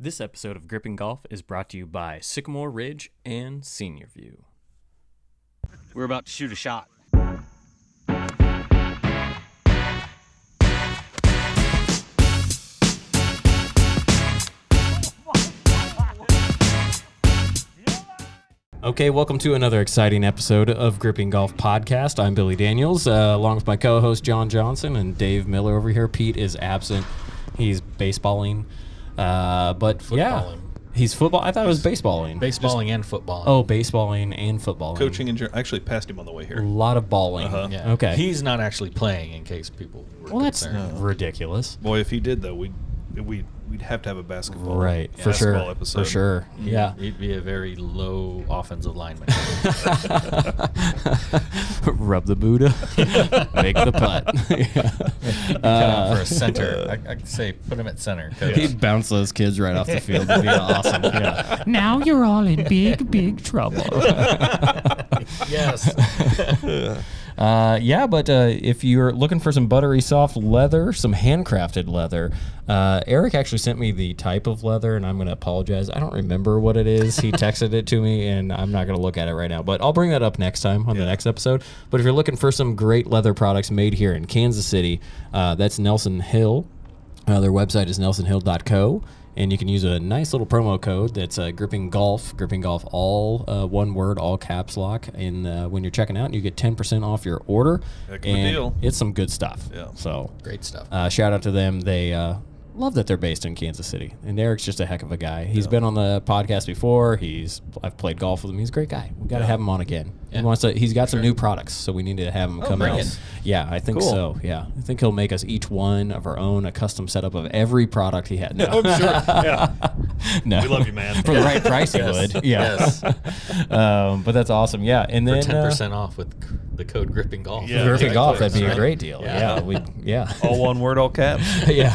This episode of Gripping Golf is brought to you by Sycamore Ridge and Senior View. We're about to shoot a shot. Okay, welcome to another exciting episode of Gripping Golf Podcast. I'm Billy Daniels, along with my co-host John Johnson and Dave Miller over here. Pete is absent. He's baseballing. But footballing. Yeah, he's football. I thought it was baseballing. Baseballing and footballing. Oh, baseballing and footballing. Coaching and I actually passed him on the way A here. lot of balling. Yeah. Okay. He's not actually playing, in case people were Well, that's concerned. ridiculous. Boy, if he did though, we'd have to have a basketball Right, for sure. episode. For sure. Yeah. He'd be a very low offensive lineman. Rub the Buddha, make the putt. He'd be cut out for a center. I could say put him at center. He'd bounce those kids right off the field. It'd be awesome. Yeah. Now you're all in big trouble. Yes. But if you're looking for some buttery soft leather, some handcrafted leather, Eric actually sent me the type of leather, and I'm going to apologize. I don't remember what it is. He texted it to me, and I'm not going to look at it right now. But I'll bring that up next time on the next episode. But if you're looking for some great leather products made here in Kansas City, that's Nelson Hill. Their website is nelsonhill.co. And you can use a nice little promo code that's GrippingGolf, all one word, all caps lock. And when you're checking out, you get 10% off your order. Heck of a and deal. It's some good stuff. Yeah. So Great stuff. shout out to them. They love that they're based in Kansas City. And Eric's just a heck of a guy. He's been on the podcast before. I've played golf with him. He's a great guy. We got to have him on again. Yeah. He's got some new products, so we need to have him come bring out. it. Yeah, I think Cool. so. Yeah, I think he'll make us each one of our own, a custom setup of every product he had. No, I'm sure. Yeah. no. We love you, man. For the right price, he would. Yeah. Yes. But that's awesome. Yeah, and For then 10% off with the code GrippingGolf. Yeah. Gripping Golf, that'd be a Right. great deal. Yeah. Yeah. All one word, all caps. Yeah.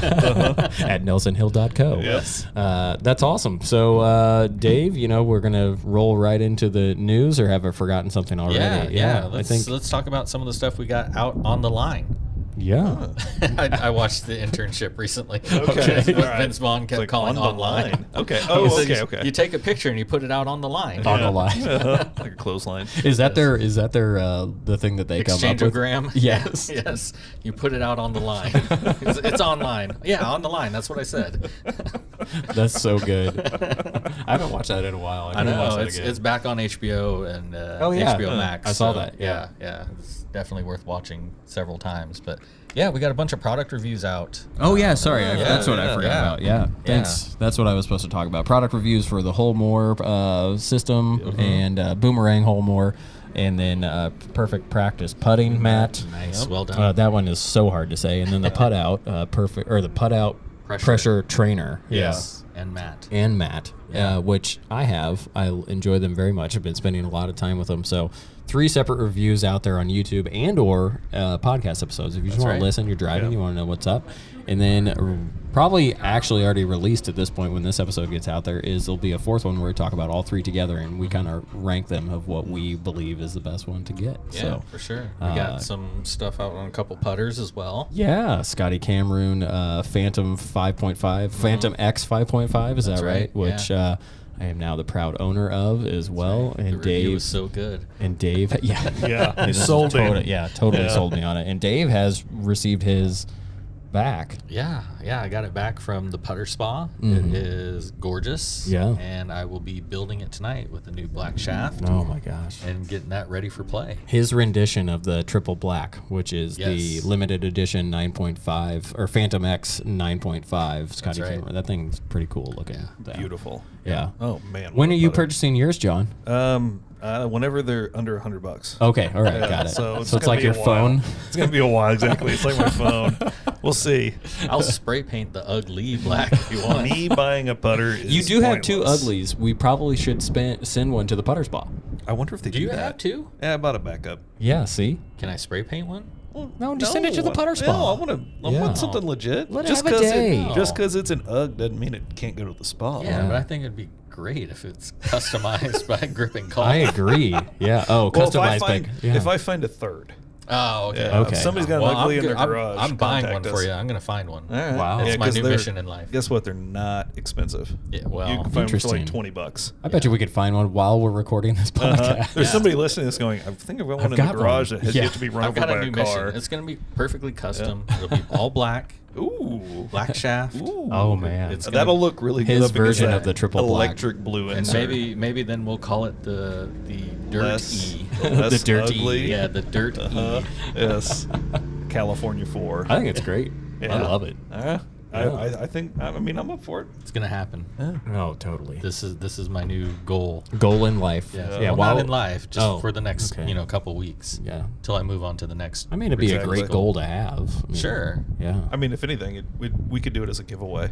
At nelsonhill.co. Yes. That's awesome. So, Dave, we're going to roll right into the news, or have I forgotten something already? Yeah. Let's talk about some of the stuff we got out on the line. Yeah. I watched the internship recently. Okay. What All right. Vince Vaughn kept Like calling on the online. line. Okay. He Oh, said okay. You take a picture and you put it out on the line. On the line. Like a clothesline. Is that their the thing that they come up with? Exchangeogram. Yes. Yes. You put it out on the line. It's online. Yeah, on the line. That's what I said. That's so good. I haven't watched that in a while. I need to watch know. that It's again. back on HBO and yeah. HBO Max. I saw so, that, Yeah. It's definitely worth watching several times. But yeah, we got a bunch of product reviews out. Oh yeah, sorry, that's what I yeah, forgot yeah. about. Yeah, thanks. That's what I was supposed to talk about. Product reviews for the Holmore system and Boomerang Holmore, and then Perfect Practice putting mat. Nice. Well done. That one is so hard to say. And then the putt out the putt out pressure trainer. Yes. And Matt. And Matt, which I have. I enjoy them very much. I've been spending a lot of time with them. So 3 separate reviews out there on YouTube and or podcast episodes. If you just want right. to listen, you're driving, you want to know what's up. And then probably actually already released at this point when this episode gets out there there'll be a 4th one where we talk about all 3 together and we kind of rank them of what we believe is the best one to get. Yeah, So for sure. We got some stuff out on a couple putters as well. yeah, Scotty Cameron, Phantom 5.5, Phantom X 5.5, is that right? right, Which I am now the proud owner of as well. The And review Dave was so good. and Dave, yeah, Yeah. He Sold him. totally sold me on it. And Dave has received his back. Yeah, I got it back from the Putter Spa. It is gorgeous. Yeah. And I will be building it tonight with the new black shaft Oh my gosh. and getting that ready for play. His rendition of the triple black, which is the Yes. limited edition 9.5 or Phantom X 9.5 Scotty right. Cameron. That thing's pretty cool looking. Beautiful. Yeah. Oh man. When what are a you putter. purchasing yours, John? Whenever they're under $100. Okay, all right, Yeah, got it. so So it's it's gonna like be your a while. phone. It's gonna be a while, exactly. It's like my phone. We'll see. I'll spray paint the ugly black if you want. Me buying a putter is You do have 2 pointless. uglies. We probably should send one to the putter spa. I wonder if they Do do you that. have 2? Yeah, I bought a backup. Yeah, see? Can I spray paint one? No, just send it to the putter spa. No, I Yeah. want something legit. Let it just have a 'cause day. just because it's an UGG doesn't mean it can't go to the spa. Yeah, but I think it'd be great if it's customized by Gripping Golf. I agree. Yeah. Oh, Well, customized pick. Yeah. if I find a third, Oh, okay. Yeah. Okay. If somebody's got an Well, ugly in their I'm garage, I'm buying one contact for us. you. I'm going to find one. All right. Wow. It's my 'cause new they're- mission in life. Guess what? They're not expensive. Yeah, well, You can find them for like Interesting. $20. I bet you we could find one while we're recording this podcast. There's somebody listening that's going, I think I've got one I've in the got garage one. that has Yeah. yet to be run I've over got by a a new car. mission. It's going to be perfectly custom. It'll be all black, Ooh. black shaft. Ooh. Oh man, It's gonna- That'll look really good His up against version that of the triple black. electric blue And insert. maybe then we'll call it the dirt less, E. less The dirt E. ugly. Yeah, the dirt Uh-huh. E. Yes. California 4. I think it's great. I Yeah. love it. Yeah. Yeah. I think, I mean, I'm up for it. It's going to happen. Oh, totally. This is my new goal. Goal in life. Yeah, Yeah. well, while- not in life, just Oh, for the next okay. couple weeks. Yeah. Till I move on to the next. I mean, it'd be a Exactly. great goal to have. I mean, Sure. Yeah. I mean, if anything, we could do it as a giveaway.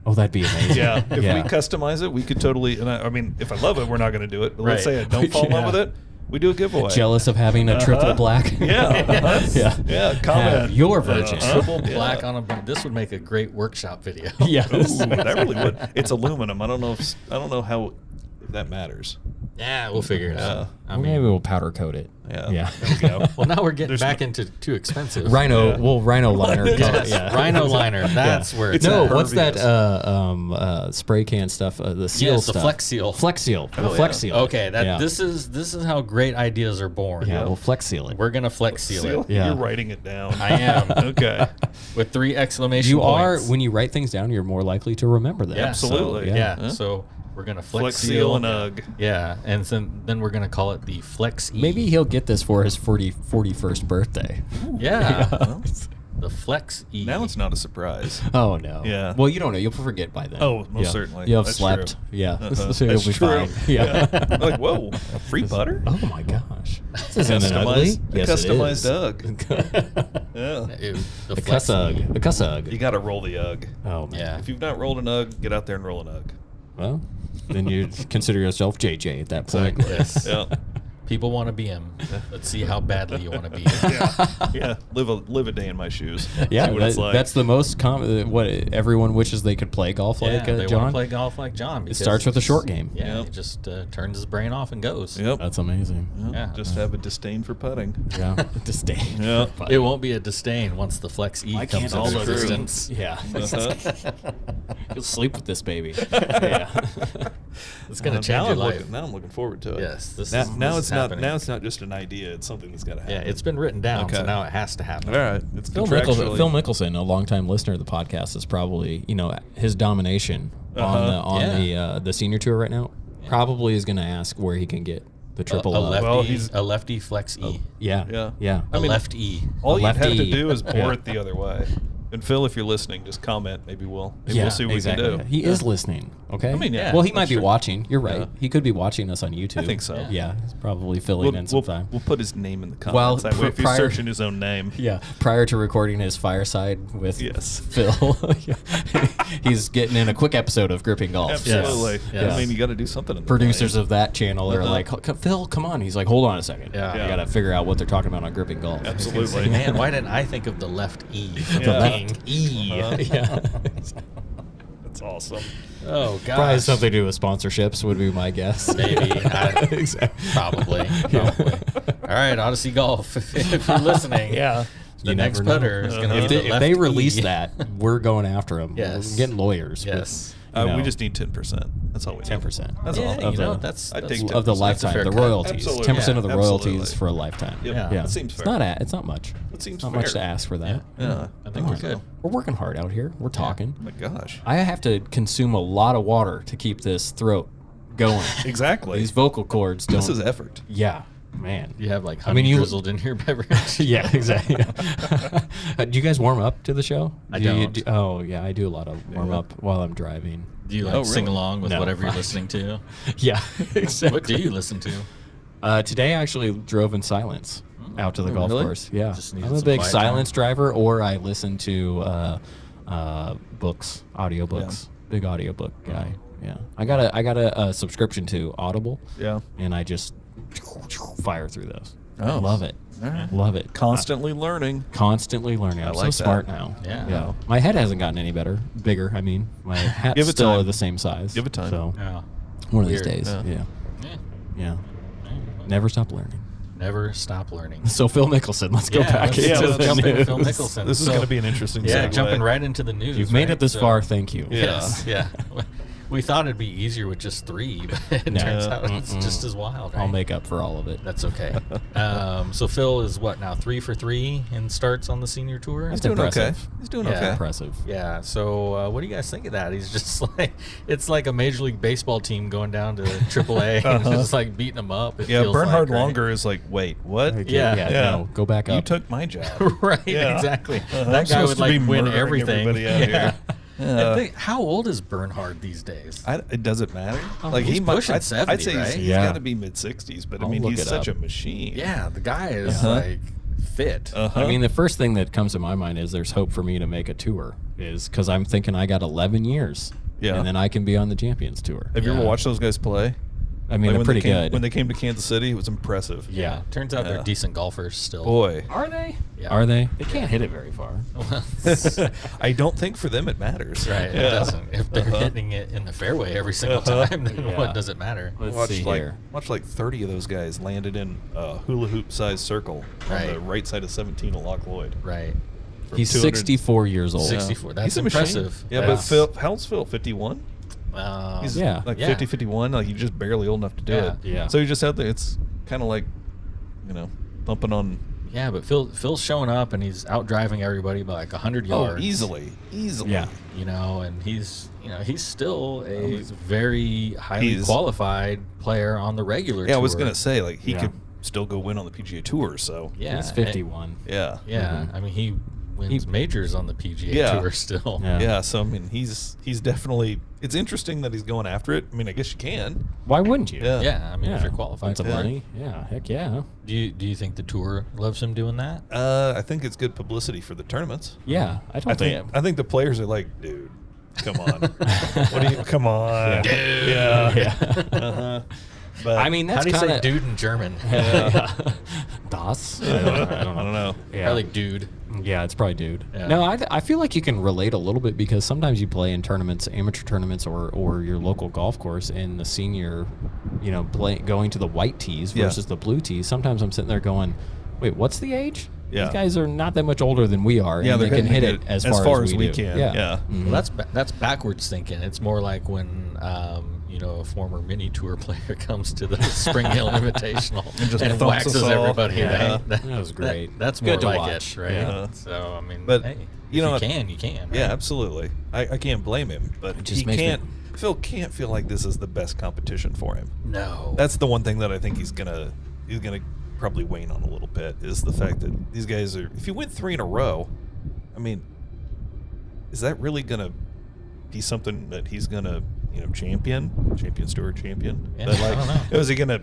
Oh, that'd be amazing. Yeah. If yeah. we customize it, we could totally, and I mean, if I love it, we're not going to do it. But let's Right. say I don't fall in love Yeah. with it, we do a giveaway. Jealous of having a triple black. Yeah. yeah. Yeah. Comment. Have your version. Triple Yeah. black on a. This would make a great workshop video. Yes. Ooh, that really would. It's aluminum. I don't know how if that matters. Yeah, we'll figure it out. I Maybe mean, we'll powder coat it. Yeah. Yeah. There we go. well, now we're getting There's back into too expensive. Rhino. Yeah. Well, rhino liner. Yes, Yeah. Rhino liner. That's where it's No, at. what's that Impervious. spray can stuff? The seal Yes, the stuff. Flex Seal. Flex seal. Oh, We'll yeah. flex seal. Okay, that yeah. this is how great ideas are born. Yeah, we'll flex seal it. We're gonna flex seal it. Yeah. You're writing it down. I am Okay. with 3 exclamation You are points. when you write things down, you're more likely to remember them. Yeah. Absolutely. So, yeah. yeah. So we're gonna flex, Flex seal and UGG. Yeah, and then we're gonna call it the Flex E. Maybe he'll get this for his 41st birthday. Yeah. Well, The Flex E. now it's not a surprise. Oh no. Yeah. Well, you don't know. You'll forget by then. Oh, most Yeah. certainly. You'll have That's slept. true. Yeah. Uh-huh. So you'll That's be true. fine. Yeah. Like, whoa, a free butter? Oh my gosh. This isn't an ugly. Customized, Yes, customized it is. UGG. Yeah. Ew, the The Flex cuss ugg. E. The cuss ugg. You got to roll the UGG. Oh man. Yeah. If you've not rolled an UGG, get out there and roll an UGG. Well, then you consider yourself JJ at that point. Exactly. Yes. Yeah. People want to be him. Let's see how badly you want to be him. Yeah. Live a day in my shoes. Yeah, See what it's like. that's the most common. What everyone wishes they could play golf like they want John. to play golf like John. It because starts with a it's short just- game. Yeah, Yep. he just turns his brain off and goes. Yep. That's amazing. Yeah. Just have a distain for putting. Yeah, disdain. Yeah. It won't be a disdain once the Flex E I comes can't into also existence. Yeah, Uh-huh. you'll sleep with this baby. Yeah, It's going to change your life. Now I'm looking forward to it. Yes, this Now, is now this it's is not. happening. Now it's not just an idea. It's something that's got to happen. Yeah, it's been written down, so Okay. now it has to happen. All right. It's Phil contractually. Mickelson, a longtime listener of the podcast, is probably his domination on the senior tour right now. Probably is going to ask where he can get the triple a up. lefty, Well, he's- a lefty Flex E. Yeah, Yeah. yeah. A left E. All you have to lefty. do is bore Yeah. it the other way. And Phil, if you're listening, just comment. Maybe we'll see what exactly. we can do. He is listening. Okay. I mean, yeah, Well, he might that's be true. watching. You're right. Yeah. He could be watching us on YouTube. I think so. Yeah. He's probably filling in some time. We'll put his name in the Well, comments. That way, if he's prior- searching his own name. Yeah. Prior to recording his fireside with Yes. Phil, he's getting in a quick episode of Gripping Golf. Absolutely. Yes. I mean, you got to do something. In the Producers lane. of that channel are Uh-huh. like, Phil, come on. He's like, hold on a second. Yeah. I got to figure out what they're talking about on Gripping Golf. Absolutely. Man, why didn't I think of the left E? Yeah. Left E. Uh-huh. Yeah. That's awesome. Oh, gosh. Probably something to do with sponsorships would be my guess. Maybe. Exactly. Probably. All right, Odyssey Golf. If you're listening, Yeah. the You next never know. putter is going to If be they, the if left they release E. that, we're going after them. Yes. We're getting lawyers. Yes. We just need 10%. That's all we need. 10%. That's Yeah, all. Of you know, the- that's I'd that's- take of the 10%. lifetime, fair the cut. royalties. Absolutely. 10% of the Yeah, royalties absolutely. for a lifetime. Yep. Yeah. Yeah. That seems fair. It's not much. That seems Not fair. much to ask for that. Yeah. I think we're good. We're working hard out here. We're talking. Oh my gosh. I have to consume a lot of water to keep this throat going. Exactly. These vocal cords don't. This is effort. Yeah, man. You have like I honey mean, you- drizzled in your beverage. Yeah, exactly. Do you guys warm up to the show? I Do you don't. Oh, yeah, I do a lot of warm up while I'm driving. Do you like Oh, really? sing along with No. whatever you're listening to? Yeah, exactly. What do you listen to? Today I actually drove in silence out to the golf really? course. Yeah, Just needed I'm a some big quiet silence driver, or I listen to books, audiobooks. Big audiobook guy. Yeah, I got a subscription to Audible, Yeah. and I just fire through those. Oh. Love it. All right. Love it. Constantly learning. Constantly learning. I'm so like that. smart now. Yeah. My head hasn't gotten any bigger. I mean, my hats Give it still time. are the same size. Give it time. So Yeah. one of these Weird. days. Yeah. Yeah. Yeah. Yeah. Never stop learning. Never stop learning. So Phil Mickelson, let's go back let's into the jump into news. Phil Mickelson. This is going to be an interesting Yeah, segue. jumping right into the news. You've made it this So- far. Thank you. Yes, yeah. We thought it'd be easier with just 3, but it turns out it's just as wild. Right? I'll make up for all of it. That's okay. So Phil is what now 3 for 3 in starts on the senior tour. He's That's doing okay. impressive. He's doing Yeah. okay. Impressive. Yeah. So what do you guys think of that? He's just like it's like a Major League Baseball team going down to AAA and just like beating them up. It Yeah, feels Bernhard like, right? Longer is like, wait, what? Yeah. No, go back up. You took my job. Right. Yeah. Exactly. I'm That guy supposed would to be like win murdering everything. everybody out here. And think, how old is Bernhard these days? It doesn't matter. he's pushing 70, I'd say right? he's Yeah. got to be mid-60s, but I I'll mean, look he's it such up. a machine. Yeah, the guy is like fit. I mean, the first thing that comes to my mind is there's hope for me to make a tour, is because I'm thinking I got 11 years, Yeah. and then I can be on the Champions Tour. Have you ever watched those guys play? I mean, Like, they're when pretty they came, good. When they came to Kansas City, it was impressive. Yeah. Turns out Yeah. they're decent golfers still. Boy, Are they? Yeah. Are they? They can't hit it very far. I don't think for them it matters. Right. It Yeah. doesn't. If they're hitting it in the fairway every single time, then Yeah. what does it matter? Let's see here. Watch like 30 of those guys landed in a hula hoop sized circle on Right. the right side of 17 of Loch Lloyd. Right. From He's 200 64 years old. 64. That's He's a machine. impressive. Yeah, That's- but how old's Phil? 51? He's Yeah. like Yeah. 50, 51. Like he's just barely old enough to do Yeah. it. Yeah. So he's just out there. It's kind of like, bumping on. Yeah, but Phil's showing up and he's out driving everybody by like 100 Oh, yards. easily. Yeah. You know, and he's still a very highly He's- qualified player on the regular Yeah, tour. I was gonna say like he Yeah. could still go win on the PGA Tour. So Yeah, He's 51. yeah, Yeah, I mean he wins majors on the PGA Yeah. Tour still. Yeah. yeah. So I mean, he's definitely. It's interesting that he's going after it. I mean, I guess you can. Why wouldn't you? Yeah. Yeah, I mean Yeah. if you're qualified Win some for it. money. Yeah. Heck yeah. Do you think the tour loves him doing that? I think it's good publicity for the tournaments. Yeah. I don't think. I think the players are like, dude, come on, what do you? Come on, yeah. Yeah. Uh-huh. But I mean, How that's do you say kind of dude in German? Das. I don't know. Yeah. Probably dude. Yeah, it's probably dude. Yeah. No, I feel like you can relate a little bit because sometimes you play in tournaments, amateur tournaments, or your local golf course in the senior, going to the white tees Yeah. versus the blue tees. Sometimes I'm sitting there going, wait, what's the age? Yeah. These guys are not that much older than we are, Yeah, and they they're can hit hitting it it as far as we do. can. Yeah. Yeah. Mhm. Well, that's backwards thinking. It's more like when a former mini tour player comes to the Spring Hill Invitational And just thumps waxes us all. everybody. Yeah. Right? That was great. That's Good more to like watch. it, right? Yeah. So I mean, But, hey, you know if what? you can. Right? Yeah, absolutely. I can't blame him, but just he makes me- can't. Phil can't feel like this is the best competition for him. No. That's the one thing that I think he's gonna probably wane on a little bit is the fact that these guys are. If you win 3 in a row, I mean, is that really gonna be something that he's gonna Champions Tour champion? Yeah, But, I don't know. Is he gonna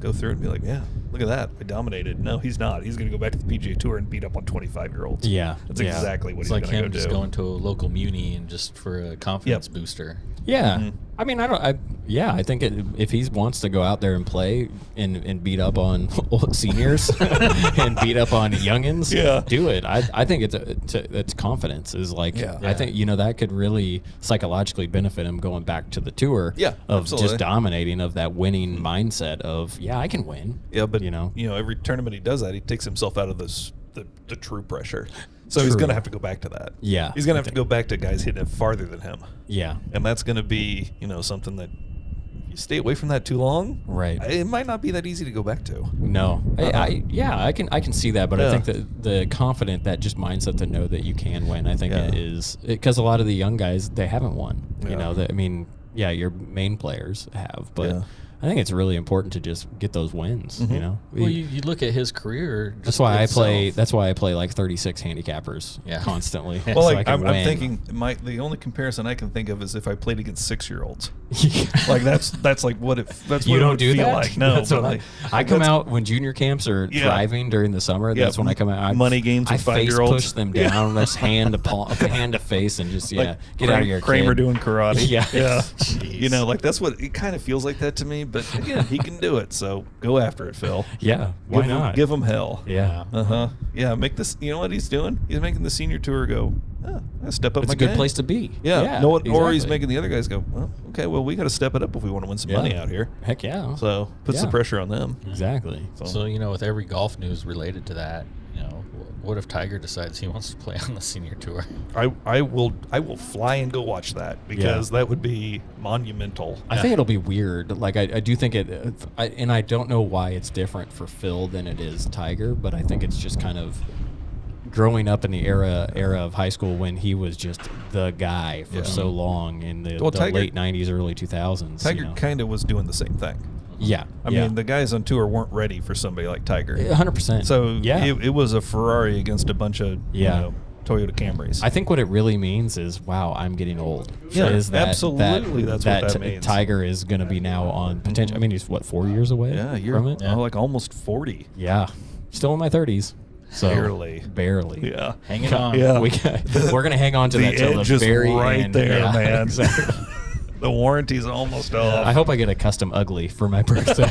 go through and be like, yeah, look at that, I dominated? No, he's not. He's gonna go back to the PGA Tour and beat up on 25-year-olds. Yeah. That's Yeah. exactly what It's he's like gonna him go just do. going to a local muni and just for a confidence booster. Yeah, Mhm. I mean, I think if he wants to go out there and play and beat up on seniors and beat up on youngins, Yeah. do it. I think it's confidence is like, Yeah. I think that could really psychologically benefit him going back to the tour. Yeah, of absolutely. just dominating, of that winning mindset of I can win. Yeah, but you know, every tournament he does that, he takes himself out of the true pressure. So he's True. going to have to go back to that. Yeah, He's going I to have to go back to guys hitting it farther than him. yeah, And that's going to be, something that if you stay away from that too long, right. it might not be that easy to go back to. No, I can see that, but I Yeah. think that the confident, that just mindset to know that you can win, I think Yeah. it is because a lot of the young guys, they haven't won. Yeah. Your main players have, but Yeah. I think it's really important to just get those wins. Mhm. Well, you look at his career. that's why I play. itself. That's why I play like 36 handicappers Yeah. constantly. Well, Well, so I like, can I'm win. thinking the only comparison I can think of is if I played against 6-year-olds. Like that's like what it that's You what it don't would do feel that. like. No, That's but what like, I come that's- out when junior camps are Yeah. thriving during the summer. Yeah, That's when I come out. money games I with face 5-year-olds. push them down. That's hand to face, and just like get out of your Kramer kid. doing karate. Yeah. Yeah. Jeez. Like that's what it kind of feels like that to me. but again, he can do it. So go after it, Phil. Yeah, why not? Give him hell. Yeah. Yeah, make this. You know what he's doing? He's making the senior tour go. I step up. It's my a good game. place to be. Yeah. Or he's exactly. making the other guys go. Well, okay. Well, we got to step it up if we want to win some money out here. Heck yeah. So puts the pressure on them. Exactly. So with every golf news related to that, what if Tiger decides he wants to play on the senior tour? I will fly and go watch that because that would be monumental. I think it'll be weird. Like I do think it, and I don't know why it's different for Phil than it is Tiger, but I think it's just kind of growing up in the era of high school when he was just the guy for so long in the Tiger, late 90s, early 2000s. Tiger kind of was doing the same thing. Yeah. I mean, the guys on tour weren't ready for somebody like Tiger. 100%. So it was a Ferrari against a bunch of Toyota Camrys. I think what it really means is, wow, I'm getting old. Yeah, is that, absolutely. That's what that means. Tiger is going to be now on potential. I mean, he's 4 years away from it? Yeah. Like almost 40. Yeah. Still in my 30s. So barely. Yeah. Hanging on. Yeah. We're going to hang on to that till the very end. There, man. Exactly. The warranty's almost off. I hope I get a custom ugly for my birthday.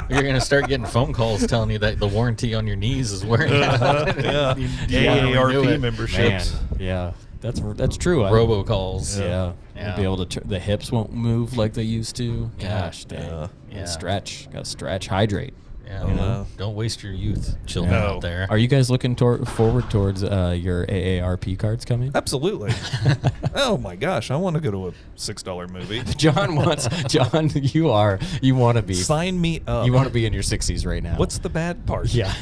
You're going to start getting phone calls telling you that the warranty on your knees is wearing out. AARP memberships. Man, yeah. That's true. Robocalls. Yeah. You'll be able to the hips won't move like they used to. Gosh, dang. Yeah. Stretch. Got to stretch, hydrate. Yeah, don't waste your youth, children out there. Are you guys looking forward towards your AARP cards coming? Absolutely. Oh my gosh, I want to go to a $6 movie. John, you want to be. Sign me up. You want to be in your 60s right now. What's the bad part? Yeah.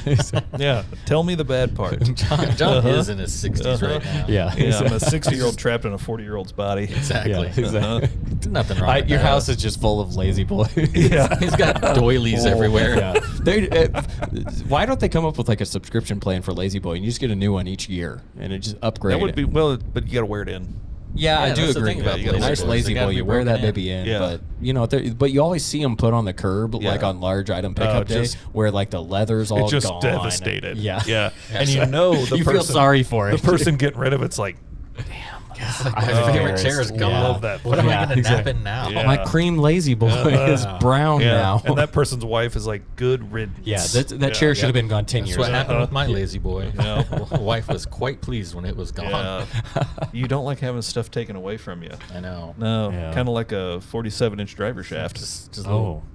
Yeah. Tell me the bad part. John is in his 60s right now. Yeah. I'm a 60-year-old trapped in a 40-year-old's body. Exactly. Yeah, exactly. Nothing wrong with your that. house is just full of lazy boys. Yeah. He's got doilies everywhere. Yeah. Why don't they come up with like a subscription plan for Lazy Boy and you just get a new one each year and it just upgrade? That would be but you got to wear it in. Yeah, I do that's the agree. thing about You got a nice Lazy Boys. Lazy They gotta Boy, be you wear that broken in. baby in, Yeah. but you always see them put on the curb like on large item pickup day where like the leather's all It's just gone. devastated. Yeah. Yeah. And the You feel person, sorry for it. the person getting rid of it's like, My favorite chair is gone. I love that. What am I Yeah, going to nap exactly. in now? Yeah. My cream Lazy Boy is brown now. And that person's wife is like, good riddance. Yeah, that chair should have been gone 10 That's years what ago. happened with my Lazy Boy. Yeah. My wife was quite pleased when it was gone. Yeah. You don't like having stuff taken away from you. I know. No, Yeah. kind of like a 47-inch driver shaft. Just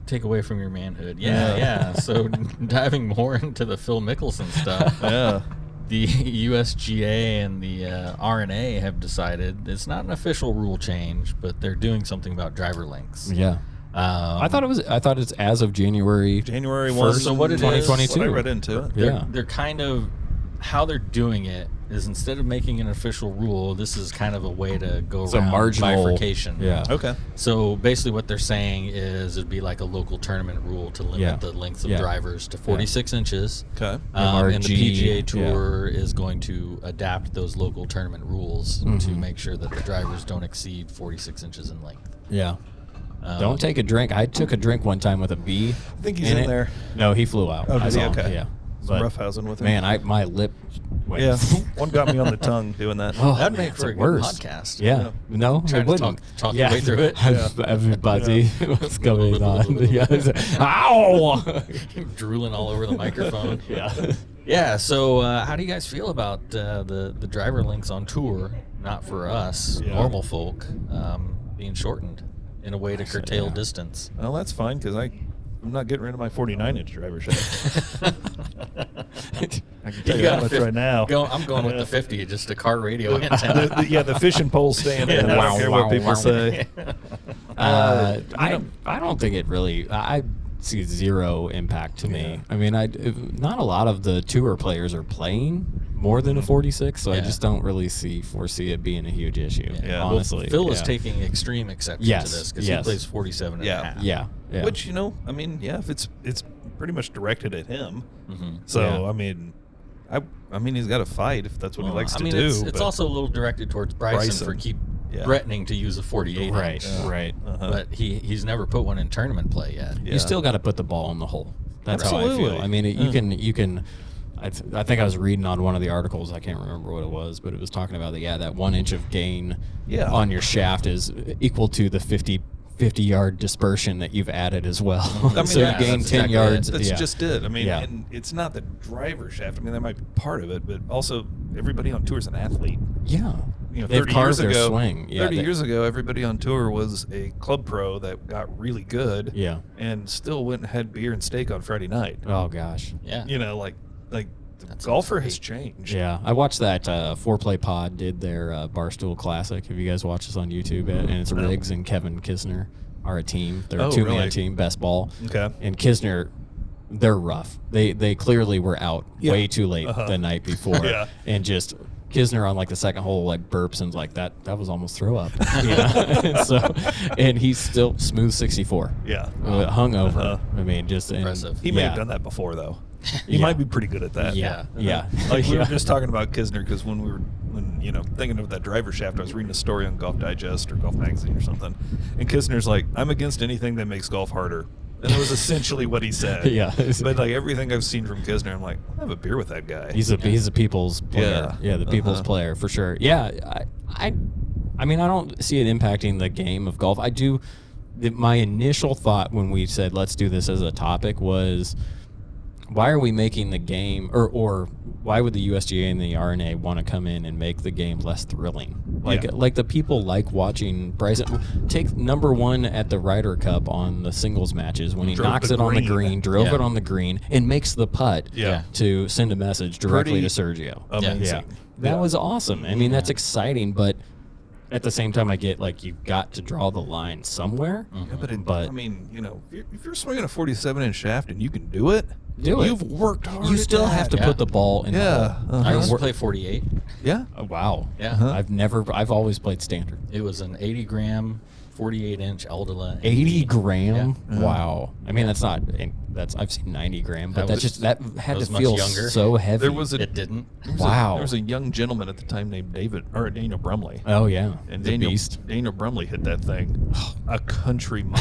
take away from your manhood. Yeah. So diving more into the Phil Mickelson stuff. Yeah. The USGA and the R&A have decided it's not an official rule change, but they're doing something about driver links. Yeah. I thought it's as of January 1. So what it is- 2022. What I read into it. Yeah. They're kind of, how they're doing it is instead of making an official rule, this is kind of a way to go It's a around marginal bifurcation. Yeah. Okay. So basically what they're saying is it'd be like a local tournament rule to limit the length of drivers to 46 inches. Okay. And the MRG, PGA Tour is going to adapt those local tournament rules to make sure that the drivers don't exceed 46 inches in length. Yeah. Don't take a drink. I took a drink one time with a bee. I think he's in it. there. No, he flew out. Oh, I did he? saw him, Okay. Yeah. Some But, roughhousing with him. man, my lip went. Yeah. One got me on the tongue doing that. Oh, That'd man, make it's for a the good worst. podcast. Yeah. No, Trying it to wouldn't. talk your way through it. Everybody, what's going on? Yeah. Ow! Drooling all over the microphone. Yeah. Yeah, so how do you guys feel about the driver links on tour, not for us, normal folk, being shortened in a way to curtail distance? Well, that's fine because I'm not getting rid of my 49-inch driver shaft. I can tell you that much right now. I'm going with the 50, just a car radio antenna. The fishing pole's staying in. I don't care what people say. I don't think it really. I see zero impact to me. I mean, not a lot of the tour players are playing more than a 46, so I just don't really foresee it being a huge issue. Yeah. Honestly, Well, Phil is taking extreme exception to this because he plays 47 and a half. Yeah. Which, I mean, if it's pretty much directed at him. Mm-hmm. So, I mean, I mean, he's got to fight if that's what he likes to do. It's also a little directed towards Bryson for threatening to use a 48 Right. inch. Right. But he's never put one in tournament play yet. You still got to put the ball in the hole. That's how I Absolutely. feel. I mean, you can. I think I was reading on one of the articles. I can't remember what it was, but it was talking about that 1 inch of gain on your shaft is equal to the 50 50-yard dispersion that you've added as well. I mean, So you gain that's 10 exactly yards. it. That's yeah. just it. I mean, Yeah. and it's not the driver shaft. I mean, that might be part of it, but also everybody on tour is an athlete. Yeah. You know, They've 30 carved years their ago, swing. Yeah, 30 years ago, everybody on tour was a club pro that got really good. Yeah. And still went and had beer and steak on Friday night. Oh, gosh. Yeah. You know, like the That sounds golfer great. has changed. Yeah, I watched that Foreplay Pod did their Barstool Classic. Have you guys watched this on YouTube? And it's Riggs and Kevin Kisner are a team. They're a two-man really? team, best ball. Okay. And Kisner, they're rough. They clearly were out way too late the night before. Yeah. And just Kisner on like the second hole like burps and like that was almost throw up. You know? And so, and he's still smooth 64. Yeah. Hungover. I mean, just Impressive. He may have done that before, though. He Yeah. might be pretty good at that. Yeah. Yeah. Like we Yeah. were just talking about Kisner because when thinking of that driver shaft, I was reading a story on Golf Digest or Golf Magazine or something, and Kisner's like, "I'm against anything that makes golf harder," and it was essentially what he said. Yeah. But like everything I've seen from Kisner, I'm like, I'll have a beer with that guy. He's a people's player. Yeah. Yeah, the people's player for sure. Yeah, I mean, I don't see it impacting the game of golf. I do. My initial thought when we said let's do this as a topic was, why are we making the game, or why would the USGA and the R&A want to come in and make the game less thrilling? Like the people like watching Bryson take number one at the Ryder Cup on the singles matches when he Drove knocks the it on the green. green, drove Yeah. it on the green, and makes the putt Yeah. to send a message directly Pretty to Sergio. amazing. Yeah, that was awesome. I mean, that's exciting, but at the same time, I get like you've got to draw the line somewhere. Yeah, But I mean, if you're swinging a 47-inch shaft and you can do it, Do it. You've worked hard. you at still that. have to put the ball in the Yeah. hole. I used to play 48. Yeah. Oh, wow. Yeah. I've always played standard. It was an 80 gram, 48-inch Aldila. 80 gram. Yeah. Wow. I mean, I've seen 90 gram, but That that was- had that to was feel much younger. so heavy. There was a It didn't. Wow. There was a young gentleman at the time named Daniel Brumley. Oh yeah. And the beast. Daniel Brumley hit that thing a country mile.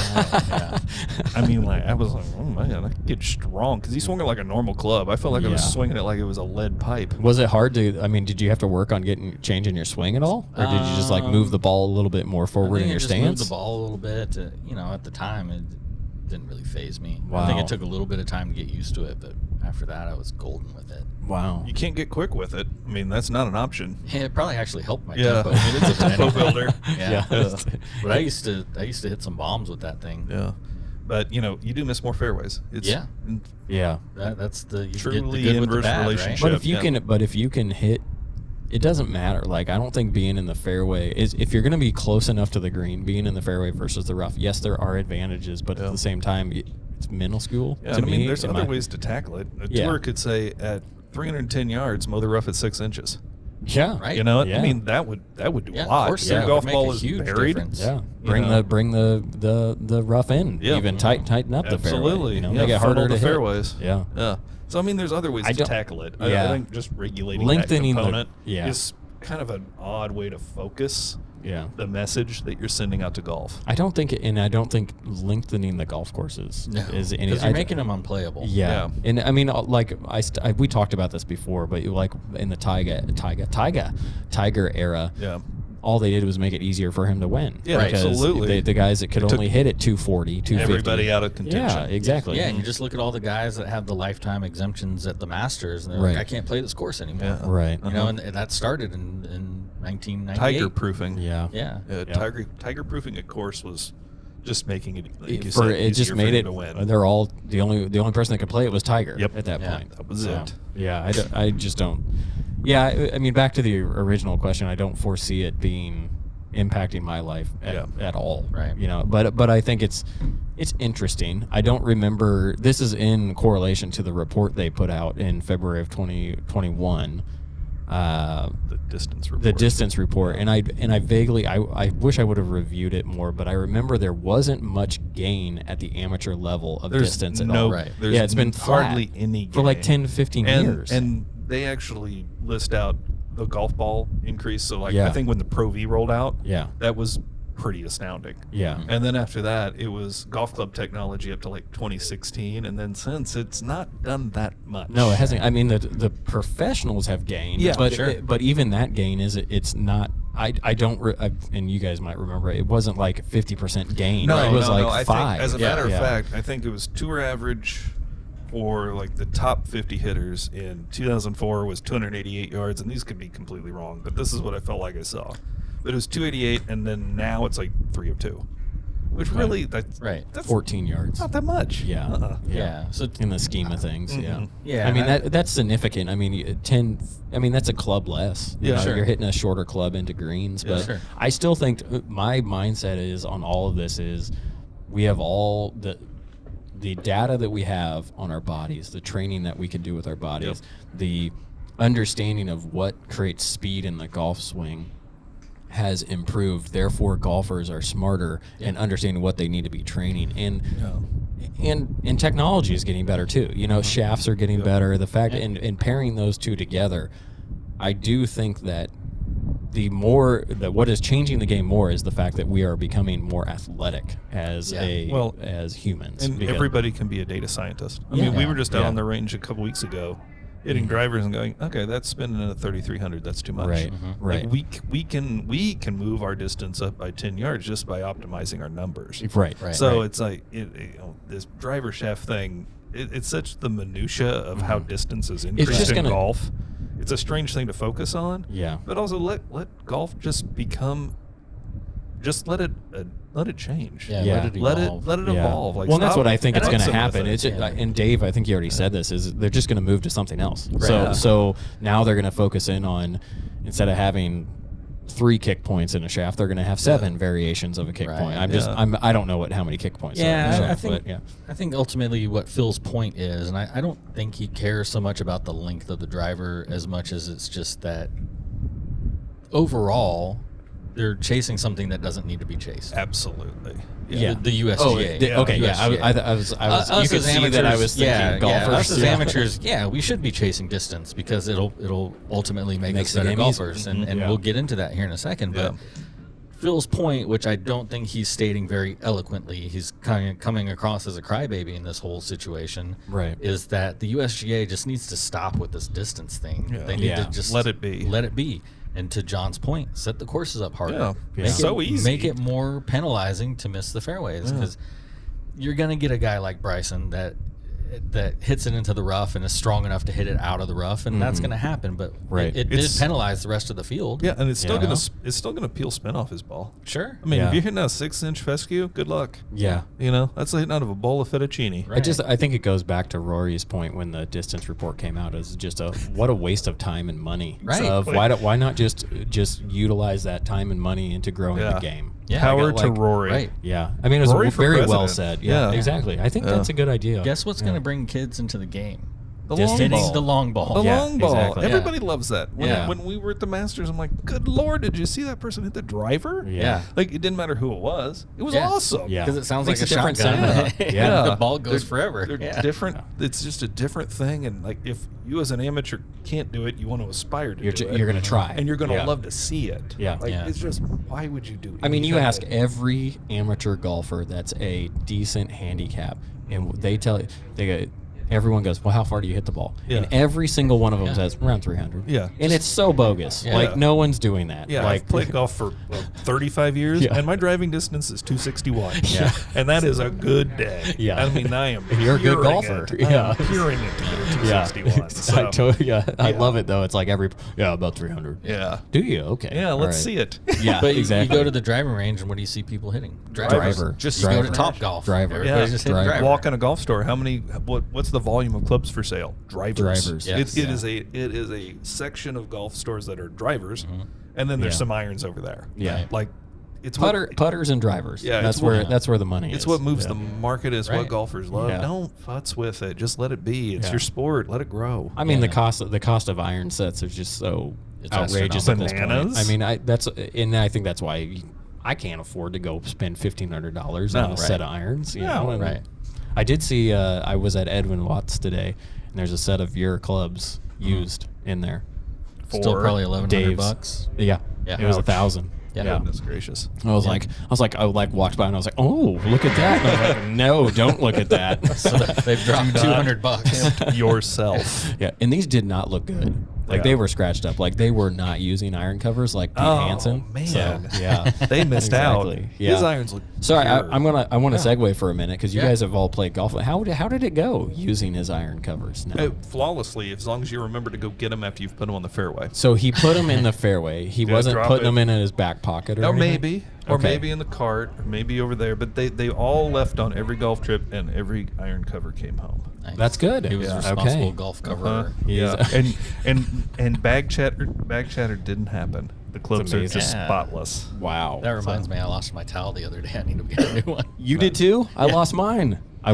I mean, like, I was like, oh man, I could get strong because he swung it like a normal club. I felt like I was Yeah. swinging it like it was a lead pipe. Was it hard to? I mean, did you have to work on changing your swing at all, or did you just like move the ball a little bit more I forward think in I your just moved stance? the ball a little bit. At the time, it didn't really faze me. I Wow. think it took a little bit of time to get used to it, but after that, I was golden with it. Wow. You can't get quick with it. I mean, that's not an option. Yeah, it probably actually helped my Yeah. tempo. I mean, it's a tempo builder. Yeah. Yeah. But I used to hit some bombs with that thing. Yeah. But, you do miss more fairways. It's Yeah. Yeah. That's the you Truly get the good with the inverse bad, relationship. But if you Yeah. can hit, it doesn't matter. Like, I don't think being in the fairway is, if you're going to be close enough to the green, being in the fairway versus the rough. Yes, there are advantages, but Yeah. at the same time, it's minuscule. Yeah, to I mean, me, there's in other my- ways to tackle it. A Yeah. tour could say at 310 yards, mow the rough at 6 inches. Yeah. Right. You know what? Yeah. I mean, that would do Yeah, a of lot. course, Your that golf would make ball a is huge buried. difference. Yeah. You Bring know. the rough in. Yeah. Even tighten up the fairway. Absolutely. You know, Yeah, make it harder funnel to the hit. fairways. Yeah. Yeah. So I mean, there's other ways I to don't- tackle it. Yeah. I think just regulating Lengthening that the- component yeah. is kind of an odd way to focus Yeah. the message that you're sending out to golf. I don't think lengthening the golf courses is any. Because you're making them unplayable. Yeah. And I mean, like we talked about this before, but like in the Tiger era, Yeah. all they did was make it easier for him to win. Yeah, because absolutely. The guys that could It took only hit at 240, 250. Everybody out of contention. Yeah, exactly. Yeah, and you just look at all the guys that have the lifetime exemptions at the Masters, and they're Right. like, I can't play this course anymore. Yeah. Right. You know, and that started in 1998. Tiger proofing. Yeah. Yeah. Tiger proofing a course was just making it. Like you For said, it just easier for made him it. to win. They're all the only person that could play it was Tiger. Yep. At that Yeah. point. That was So, it. Yeah. I just don't. Yeah. I mean, back to the original question. I don't foresee it being impacting my life at all. Right. You know, but I think it's interesting. I don't remember. This is in correlation to the report they put out in February of 2021. The distance report. The distance report, and I vaguely I wish I would have reviewed it more, but I remember there wasn't much gain at the amateur level of distance at all. Right. There's Yeah, it's been hardly flat any for like gain. 10 to 15 and, years. And they actually list out the golf ball increase. So like Yeah. I think when the Pro V rolled out, Yeah. that was pretty astounding. Yeah. And then after that, it was golf club technology up to like 2016, and then since it's not done that much. No, it hasn't. I mean, the professionals have gained. Yeah, but sure. but even that gain it's not. I don't, and you guys might remember, it wasn't like 50% gain. No, it was like I 5. think, as a matter of fact, I think it was tour average for like the top 50 hitters in 2004 was 288 yards, and these could be completely wrong, but this is what I felt like I saw. But it was 288, and then now it's like 302, which really that's 14 yards. not that much. Yeah. Yeah. So In the scheme of things, Yeah, I mean and that's significant. I mean 10. I mean that's a club less. You know, Sure. You're hitting a shorter club into greens, but Sure. I still think my mindset is on all of this is we have all the data that we have on our bodies, the training that we can do with our bodies, the understanding of what creates speed in the golf swing has improved. Therefore, golfers are smarter and understanding what they need to be training. And technology is getting better too. You know, shafts are getting better. The fact and pairing those two together, I do think that what is changing the game more is the fact that we are becoming more athletic as as humans. And everybody can be a data scientist. I mean, we were just out on the range a couple weeks ago, hitting drivers and going, okay, that's spinning in a 3,300. That's too much. Right. Right. Like we can move our distance up by 10 yards just by optimizing our numbers. Right. So it's like this driver shaft thing. It's such the minutia of how distance is increased in golf. It's a strange thing to focus on. Yeah. But also let golf just become. Just let it change. Yeah. Let it evolve. Like, well, that's what I think it's going to some of the happen. things. And Dave, I think you already said this, is they're just going to move to something else. Right. So now they're going to focus in on, instead of having 3 kick points in a shaft, they're going to have 7 variations of a kick point. I don't know how many kick points. I think ultimately what Phil's point is, and I don't think he cares so much about the length of the driver as much as it's just that overall they're chasing something that doesn't need to be chased. Absolutely. Yeah. The USGA. USGA. I was you could see that I was thinking golfers. Us as amateurs, we should be chasing distance because it'll ultimately make us better golfers, and we'll get into that here in a second. But Phil's point, which I don't think he's stating very eloquently, he's kind of coming across as a crybaby in this whole situation, is that the USGA just needs to stop with this distance thing. They need to just let it be. Let it be. And to John's point, set the courses up harder. So easy. Make it more penalizing to miss the fairways, because you're going to get a guy like Bryson that hits it into the rough and is strong enough to hit it out of the rough, and that's going to happen. But it did penalize the rest of the field. Yeah, and it's still gonna peel spin off his ball. Sure. I mean, if you're hitting a 6-inch fescue, good luck. Yeah. You know, that's like hitting out of a bowl of fettuccine. Right. I think it goes back to Rory's point when the distance report came out, is just what a waste of time and money. Right. Why not just utilize that time and money into growing the game? Yeah. Power to Rory. Right. Yeah. I mean, it was Rory for very president. well said. Yeah, exactly. I think that's a good idea. Guess what's going to bring kids into the game? The Just long hitting ball. the long ball. The Yeah, long ball. exactly. Everybody loves that. Yeah. When we were at the Masters, I'm like, good Lord, did you see that person hit the driver? Yeah. Like, it didn't matter who it was. It was Yeah. awesome. Yeah. Because it sounds like Makes a a different shotgun. sound. Yeah. The ball goes forever. They're different. It's just a different thing. And, like, if you as an amateur can't do it, you want to aspire to do it. You're going to try. And you're going to Yeah. love to see it. Yeah. Like, Yeah. it's just, why would you do I mean, you anything ask that- every amateur golfer that's a decent handicap, and they tell you, everyone goes, well, how far do you hit the ball? Yeah. And every single one of them says around 300. Yeah. And it's so bogus. Yeah. Like, no one's doing that. Yeah, Like, I've played golf for 35 years, Yeah. and my driving distance is 261. Yeah. And that is a good day. Yeah. I mean, I am You're a good peering golfer. it. Yeah. I am peering it to get a 261. So, I love it, though. It's like about 300. yeah. Do you? Okay. Yeah, All let's right. see it. Yeah, But exactly. you go to the driving range, and what do you see people hitting? Driver. Just You go to Driver. Top Golf. Driver. Everybody's Yeah. just hitting Driver. driver. Walk in a golf store. What's the volume of clubs for sale? Drivers. Yes. It is a section of golf stores that are drivers, and then there's Yeah. some irons over there. Yeah. Like it's Putters and drivers. Yeah, that's it's where what- that's where the money is. It's what moves Yeah. the market. Is Right. what golfers love. Yeah. Don't futz with it. Just let it be. It's Yeah. your sport. Let it grow. I mean, Yeah. the cost of iron sets are just so It's outrageous at this point. Bananas. I mean, I think that's why I can't afford to go spend $1,500 on a right. set of irons. You know? And right. I did see. I was at Edwin Watts today, and there's a set of your clubs used in there. Still probably $1,100 Dave's. bucks. Yeah, Yeah. it was Ouch. 1,000. Yeah. Goodness gracious. I was like, I walked by and I was like, oh, look at that. And I was like, no, don't look at that. So they've dropped $200. Tempt yourself. Yeah, and these did not look good. Like they were scratched up. Like they were not using iron covers like Pete Hansen. Man. So, yeah. They missed out. Yeah. His irons look Sorry, pure. I want to segue for a minute because you guys have all played golf. How did it go using his iron covers? No. Flawlessly, as long as you remember to go get them after you've put them on the fairway. So he put them in the fairway. He wasn't putting them in his back pocket or anything? Or maybe in the cart, or maybe over there. But they all left on every golf trip, and every iron cover came home. Nice. That's good. He was responsible golf cover. Yeah, and bag chatter didn't happen. The clubs are just spotless. Wow. That reminds me, I lost my towel the other day. I need to get a new one. You did too? I lost mine. I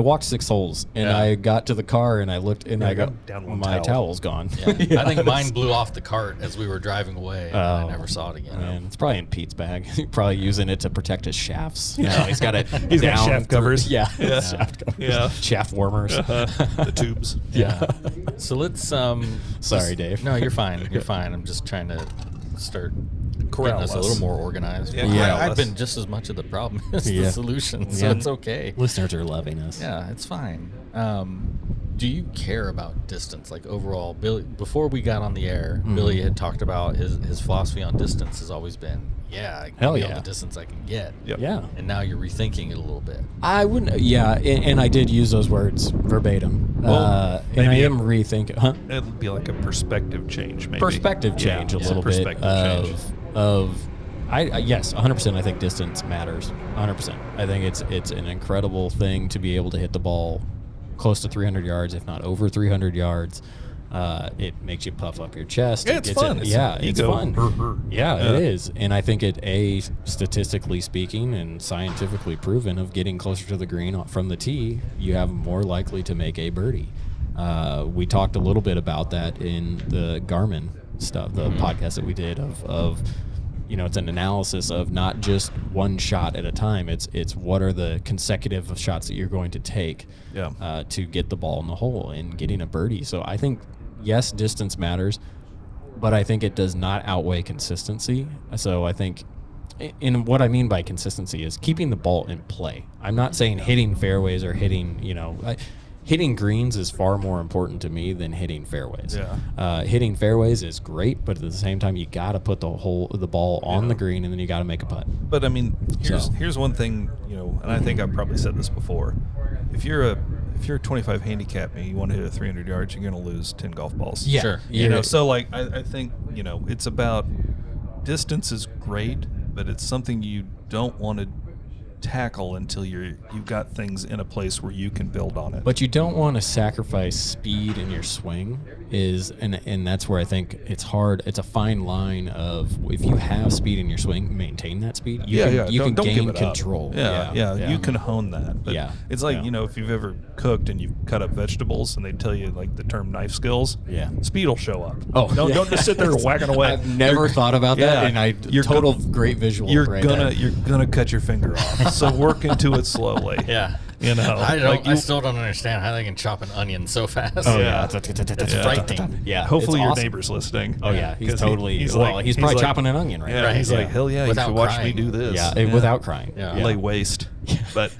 walked 6 holes, and I got to the car, and I looked, and I got down one my towel's gone. Yeah. I think mine blew off the cart as we were driving away. And I never saw it again. Man, it's probably in Pete's bag. He's probably using it to protect his shafts. He's got it. He's got shaft covers. Yeah. Shaft covers. Yeah. Shaft warmers. The tubes. Yeah. So let's. Sorry, Dave. No, you're fine. You're fine. I'm just trying to start getting us a little more organized. Yeah. I've been just as much of the problem as the solution, so it's okay. Listeners are loving us. Yeah, it's fine. Do you care about distance, like overall? Billy, before we got on the air, Billy had talked about his philosophy on distance has always been, I can all the distance I can get. Yep. Yeah. And now you're rethinking it a little bit. I wouldn't. Yeah, and I did use those words verbatim. Well, and I am rethinking. Huh? It'd be like a perspective change, maybe. Perspective change a little bit change. Yes, 100%. I think distance matters. 100%. I think it's an incredible thing to be able to hit the ball close to 300 yards, if not over 300 yards. It makes you puff up your chest. Yeah, it's fun. It's fun. Yeah, it is. And I think statistically speaking and scientifically proven, of getting closer to the green from the tee, you have more likely to make a birdie. We talked a little bit about that in the Garmin stuff, the podcast that we did of it's an analysis of not just one shot at a time. It's what are the consecutive shots that you're going to take to get the ball in the hole and getting a birdie. So I think, yes, distance matters, but I think it does not outweigh consistency. So I think, and what I mean by consistency is keeping the ball in play. I'm not saying hitting fairways or hitting, hitting greens is far more important to me than hitting fairways. Hitting fairways is great, but at the same time, you got to put the ball on the green, and then you got to make a putt. But I mean, here's one thing, and I think I've probably said this before. If you're a 25 handicap and you want to hit a 300 yards, you're going to lose 10 golf balls. Yeah. Sure. So like I think it's about distance is great, but it's something you don't want to tackle until you've got things in a place where you can build on it. But you don't want to sacrifice speed in your swing, and that's where I think it's hard. It's a fine line of, if you have speed in your swing, maintain that speed. You can gain control. You can hone that. But it's like, Yeah. If you've ever cooked and you've cut up vegetables and they tell you like the term knife skills, speed will show up. Oh, don't just sit there whacking away. I've never thought about that, and you're great visual. You're right gonna cut your finger off. So work into it slowly. Yeah. I still don't understand how they can chop an onion so fast. Oh yeah, That's frightening. Yeah. Hopefully your awesome. neighbor's listening. Oh yeah, he's totally. He's probably like, chopping an onion right now. Yeah, he's like, hell yeah, Without you should watch crying. me do this. Yeah, without crying. Lay waste. But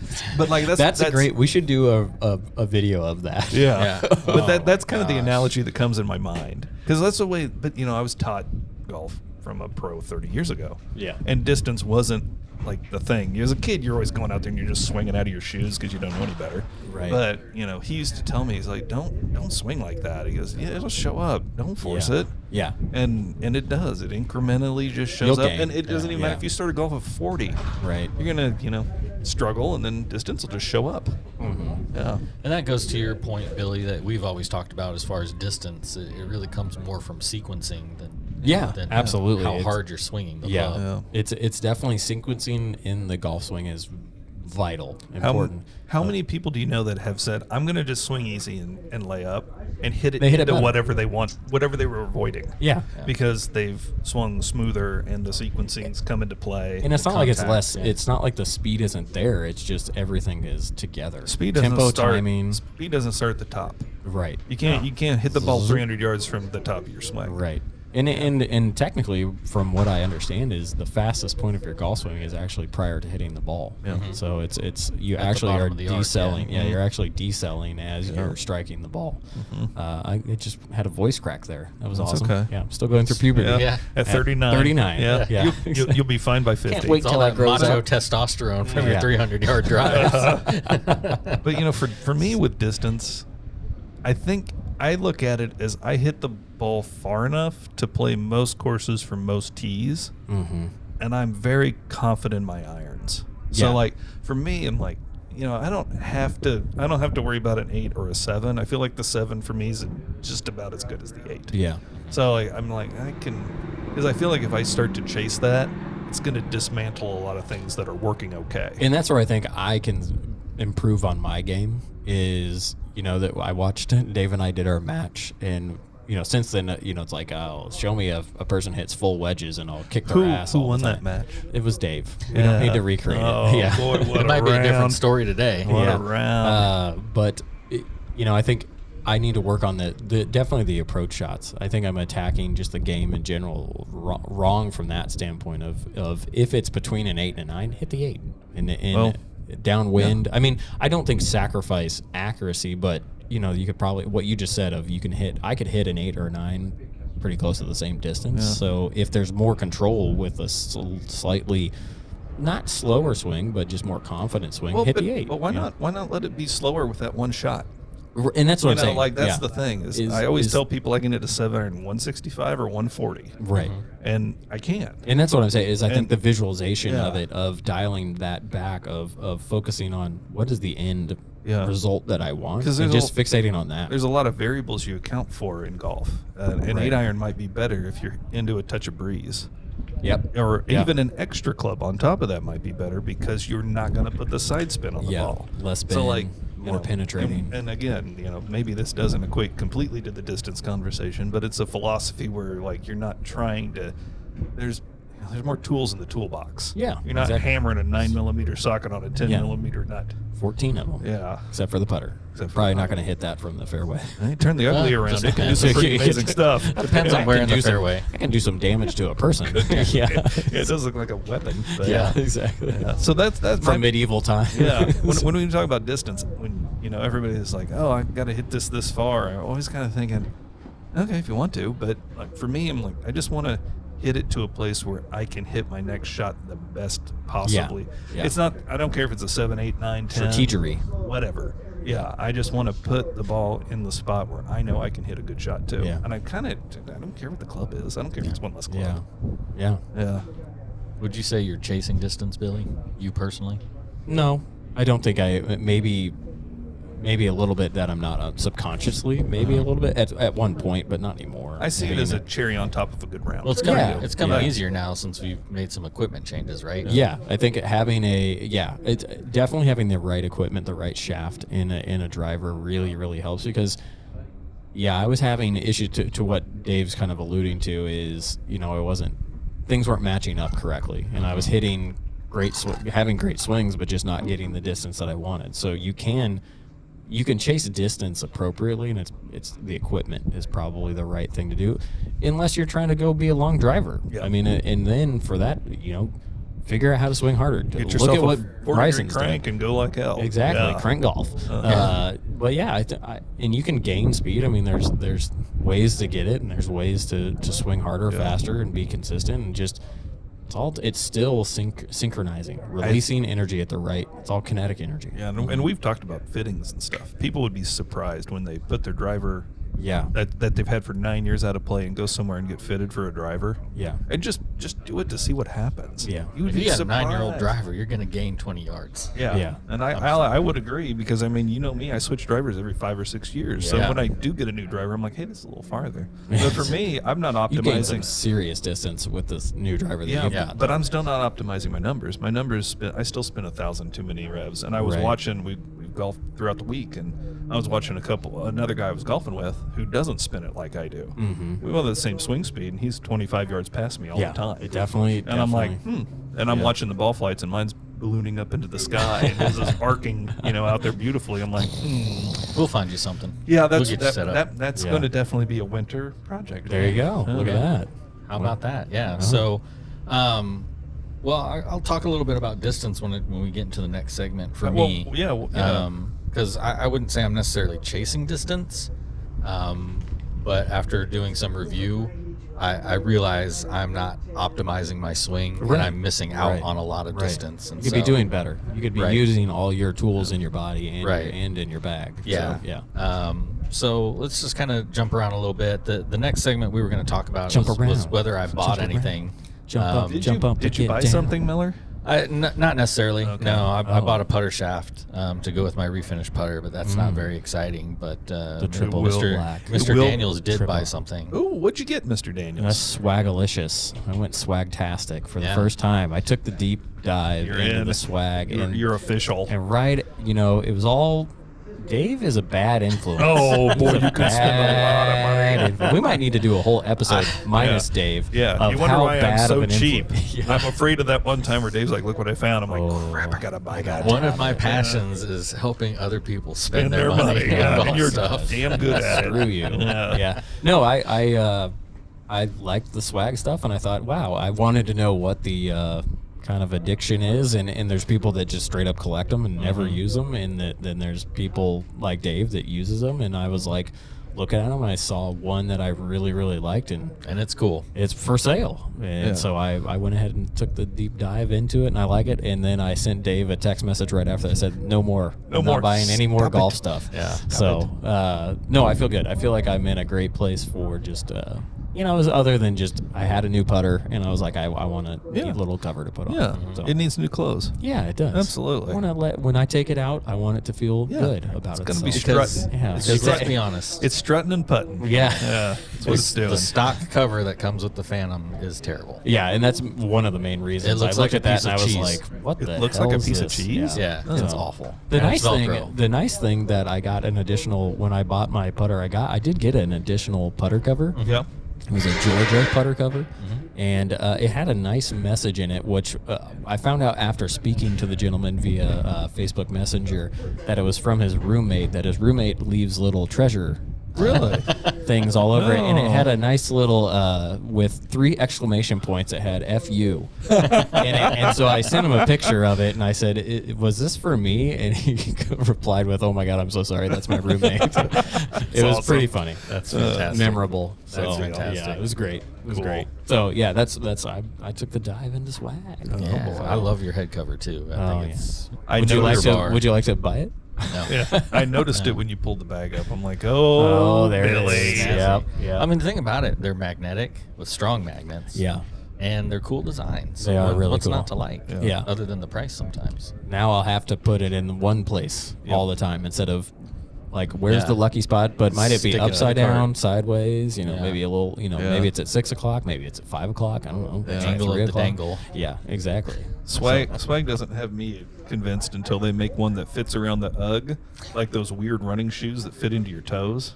like that's a great. We should do a video of that. Yeah. But that's kind of the gosh. analogy that comes in my mind, because that's the way. But I was taught golf from a pro 30 years ago. Yeah. And distance wasn't like the thing. As a kid, you're always going out there and you're just swinging out of your shoes because you don't know any better. Right. But he used to tell me, he's like, don't swing like that. He goes, it'll show up. Don't force it. Yeah. And it does. It incrementally just shows You'll up, gain. and it doesn't even matter if you start a golf at 40. Right. You're gonna struggle, and then distance will just show up. Mm-hmm. Yeah. And that goes to your point, Billy, that we've always talked about as far as distance. It really comes more from sequencing than absolutely. how hard you're swinging the club. It's definitely sequencing in the golf swing is vital, important. How many people do you know that have said, I'm going to just swing easy and lay up and hit it They hit it into better. whatever they want, whatever they were avoiding? Yeah. Because they've swung smoother and the sequencing's come into play. And it's not like it's Contact. less. It's not like the speed isn't there. It's just everything is together. Speed doesn't tempo, start, timing. Speed doesn't start at the top. Right. You can't hit the ball 300 yards from the top of your swing. Right. And technically, from what I understand, is the fastest point of your golf swing is actually prior to hitting the ball. Yeah. So it's you At actually the are bottom of the arc, decelling. yeah. Yeah, you're actually decelling as Yeah. you're striking the ball. I just had a voice crack there. That was That's awesome. okay. Yeah, I'm still going through puberty. Yeah. At 39. 39. Yeah. Yeah. You'll be fine by 50. Can't wait It's all till that that grows macho up. testosterone from Yeah. your 300-yard drive. But for me with distance, I think I look at it as I hit the ball far enough to play most courses from most tees, and I'm very confident in my irons. So Yeah. like for me, I'm like, I don't have to worry about an 8 or a 7. I feel like the 7 for me is just about as good as the 8. Yeah. So like I'm like because I feel like if I start to chase that, it's going to dismantle a lot of things that are working okay. And that's where I think I can improve on my game is, that I watched Dave and I did our match, and since then, it's like, oh, show me a person hits full wedges and I'll kick their ass. Who all won the that time. match? It was Dave. We don't need to recreate Oh, it. Yeah. boy, what It might be a different round. story today. What Yeah. a round. But I think I need to work on the definitely the approach shots. I think I'm attacking just the game in general wrong from that standpoint of if it's between an 8 and a 9, hit the 8 and downwind. Yeah. I mean, I don't think sacrifice accuracy, but you could probably what you just said of I could hit an 8 or a 9 pretty close to the same distance. Yeah. So if there's more control with a slightly not slower swing, but just more confident swing, hit the 8. But why not? Why not let it be slower with that one shot? And that's what I'm saying. Like that's Yeah. the thing. I always tell people I can hit a 7-iron 165 or 140. Right. And I can't. And that's what I'm saying is I think the visualization Yeah. of it, of dialing that back, of focusing on what is the end result that I want, 'Cause and there's just fixating on that. There's a lot of variables you account for in golf. An Right. 8-iron might be better if you're into a touch of breeze. Yep. Or Yeah. even an extra club on top of that might be better because you're not going to put the side spin on the ball. Less spin, So like more penetrating. And again, maybe this doesn't equate completely to the distance conversation, but it's a philosophy where like you're not trying to. There's more tools in the toolbox. Yeah, You're not exactly. hammering a 9mm socket on a 10mm nut. 14 of them. Yeah. Except for the putter. Except for Probably the not putter. going to hit that from the fairway. Hey, turn the ugly around. just It can do some pretty amazing stuff. Depends on where in the fairway. I can do some damage to a person. Yeah. It does look like a weapon. But Yeah, exactly. Yeah. So that's From medieval times. Yeah. When we talk about distance, when everybody's like, "Oh, I got to hit this far," I'm always kind of thinking, "Okay, if you want to," but like for me, I'm like, I just want to hit it to a place where I can hit my next shot the best possibly. Yeah. It's not. I don't care if it's a 7, 8, 9, 10, Strategery. whatever. Yeah, I just want to put the ball in the spot where I know I can hit a good shot too. Yeah. And I don't care what the club is. I don't care if it's one less Yeah. club. Yeah. Yeah. Would you say you're chasing distance, Billy? You personally? No, I don't think maybe a little bit that I'm not subconsciously, maybe a little bit at one point, but not anymore. I see it as a cherry on top of a good round. Well, it's Yeah. coming Yeah. easier now since we've made some equipment changes, right? Yeah, I think it's definitely having the right equipment, the right shaft in a driver really, really helps because, I was having issues to what Dave's kind of alluding to is, things weren't matching up correctly, and I was hitting having great swings, but just not getting the distance that I wanted. So you can chase distance appropriately, and it's the equipment is probably the right thing to do, unless you're trying to go be a long driver. Yeah. I mean, and then for that, figure out how to swing harder. Get Look yourself at what a Bryson's crank done. and go like hell. Exactly, Yeah. crank golf. But and you can gain speed. I mean, there's ways to get it, and there's ways to swing harder, faster, and be consistent, and just. It's still synchronizing, releasing energy at the right. It's all kinetic energy. Yeah, and we've talked about fittings and stuff. People would be surprised when they put their driver Yeah. that they've had for 9 years out of play and go somewhere and get fitted for a driver. Yeah. And just do it to see what happens. Yeah. You would If be you got a surprised. 9-year-old driver, you're going to gain 20 yards. Yeah. Yeah. And I would agree because, I mean, you know me, I switch drivers every 5 or 6 years. So Yeah. when I do get a new driver, I'm like, hey, this is a little farther. But for me, I'm not You gain some optimizing. serious distance with this new driver that Yeah, you've got. but I'm still not optimizing my numbers. My numbers, I still spin 1,000 too many revs. And I was Right. watching, we golfed throughout the week, and I was watching another guy I was golfing with who doesn't spin it like I do. Mm-hmm. We both have the same swing speed, and he's 25 yards past me all Yeah, the time. it definitely. And I'm like, and I'm Yeah. watching the ball flights, and mine's ballooning up into the sky, and it's just arcing, out there beautifully. I'm like, We'll find you something. yeah, We'll get you set up. that's going to definitely be a winter project. There you go. Look at that. How about that? Yeah. So, well, I'll talk a little bit about distance when we get into the next segment for me. Because I wouldn't say I'm necessarily chasing distance, but after doing some review, I realize I'm not optimizing my swing, and I'm missing out on a lot of distance. And you could be doing better. You could be using all your tools in your body and in your bag. Yeah. So, yeah. So let's just kind of jump around a little bit. The next segment we were going to talk about was whether I bought anything. Jump up. Did you buy something, Miller? Not necessarily. Okay. No, I bought a putter shaft to go with my refinished putter, but that's not very exciting. But The triple black. Mr. Daniels did buy something. Ooh, what'd you get, Mr. Daniels? That's swagalicious. I went swagtastic for the first time. I took the deep dive into the swag. You're official. And it was all... Dave is a bad influence. Oh, boy, you could spend a lot of money. We might need to do a whole episode minus Dave. Yeah, you wonder why I'm so cheap. Yeah. I'm afraid of that one time where Dave's like, look what I found. I'm like, crap, I got to buy that. One of my passions is helping other people spend their money. And you're stuff. damn good at it. Screw you. Yeah. No, I liked the swag stuff, and I thought, wow, I wanted to know what the kind of addiction is, and there's people that just straight up collect them and never use them, and then there's people like Dave that uses them, and I was like looking at them, and I saw one that I really, really liked, and it's cool. It's for sale, and so I went ahead and took the deep dive into it, and I like it, and then I sent Dave a text message right after that. I said, no more. I'm not buying any more golf stuff. Yeah. No, I feel good. I feel like I'm in a great place for just other than just I had a new putter, and I was like, I want a neat little cover to put on. Yeah, So, it needs new clothes. yeah, it does. Absolutely. When I take it out, I want it to feel good about It's going to be itself. strutting. Yeah, Because let's be honest, It's strutting and putting. Yeah. Yeah, that's what it's doing. the stock cover that comes with the Phantom is terrible. Yeah, and that's one of the main reasons. It looks I looked like at a that piece and I of was cheese. like, what It the looks hell like a is piece of this? cheese? Yeah, So, it's awful. The And nice it's Velcro. the nice thing that I got an additional when I bought my putter, I did get an additional putter cover. Yeah. It was a Georgia putter cover, and it had a nice message in it, which I found out after speaking to the gentleman via Facebook Messenger that it was from his roommate, that his roommate leaves little treasure things all over it, and it had a nice little with 3 exclamation points. It had "FU," and so I sent him a picture of it, and I said, "Was this for me?" And he replied with, "Oh my God, I'm so sorry. That's my roommate." It was pretty funny. That's fantastic. Memorable. So, That's fantastic. Yeah, it was great. It was great. So yeah, that's I took the dive into swag. Yeah, I love your head cover too. I think it's. Would you like to buy it? No. Yeah, I noticed it when you pulled the bag up. I'm like, oh, there Billy. it is. Yep. I mean, the thing about it, they're magnetic with strong magnets. Yeah. And they're cool designs. So They are really what's cool. not to like? Yeah. Other than the price sometimes. Now I'll have to put it in one place all the time instead of like, where's the lucky spot? But might it be Stick it upside on the down, card. sideways? Maybe a little. Yeah. Maybe it's at 6 o'clock. Maybe it's at 5 o'clock. I don't know. The angle of 3 the o'clock. dangle. Yeah, exactly. Swag doesn't have me convinced until they make one that fits around the UGG, like those weird running shoes that fit into your toes.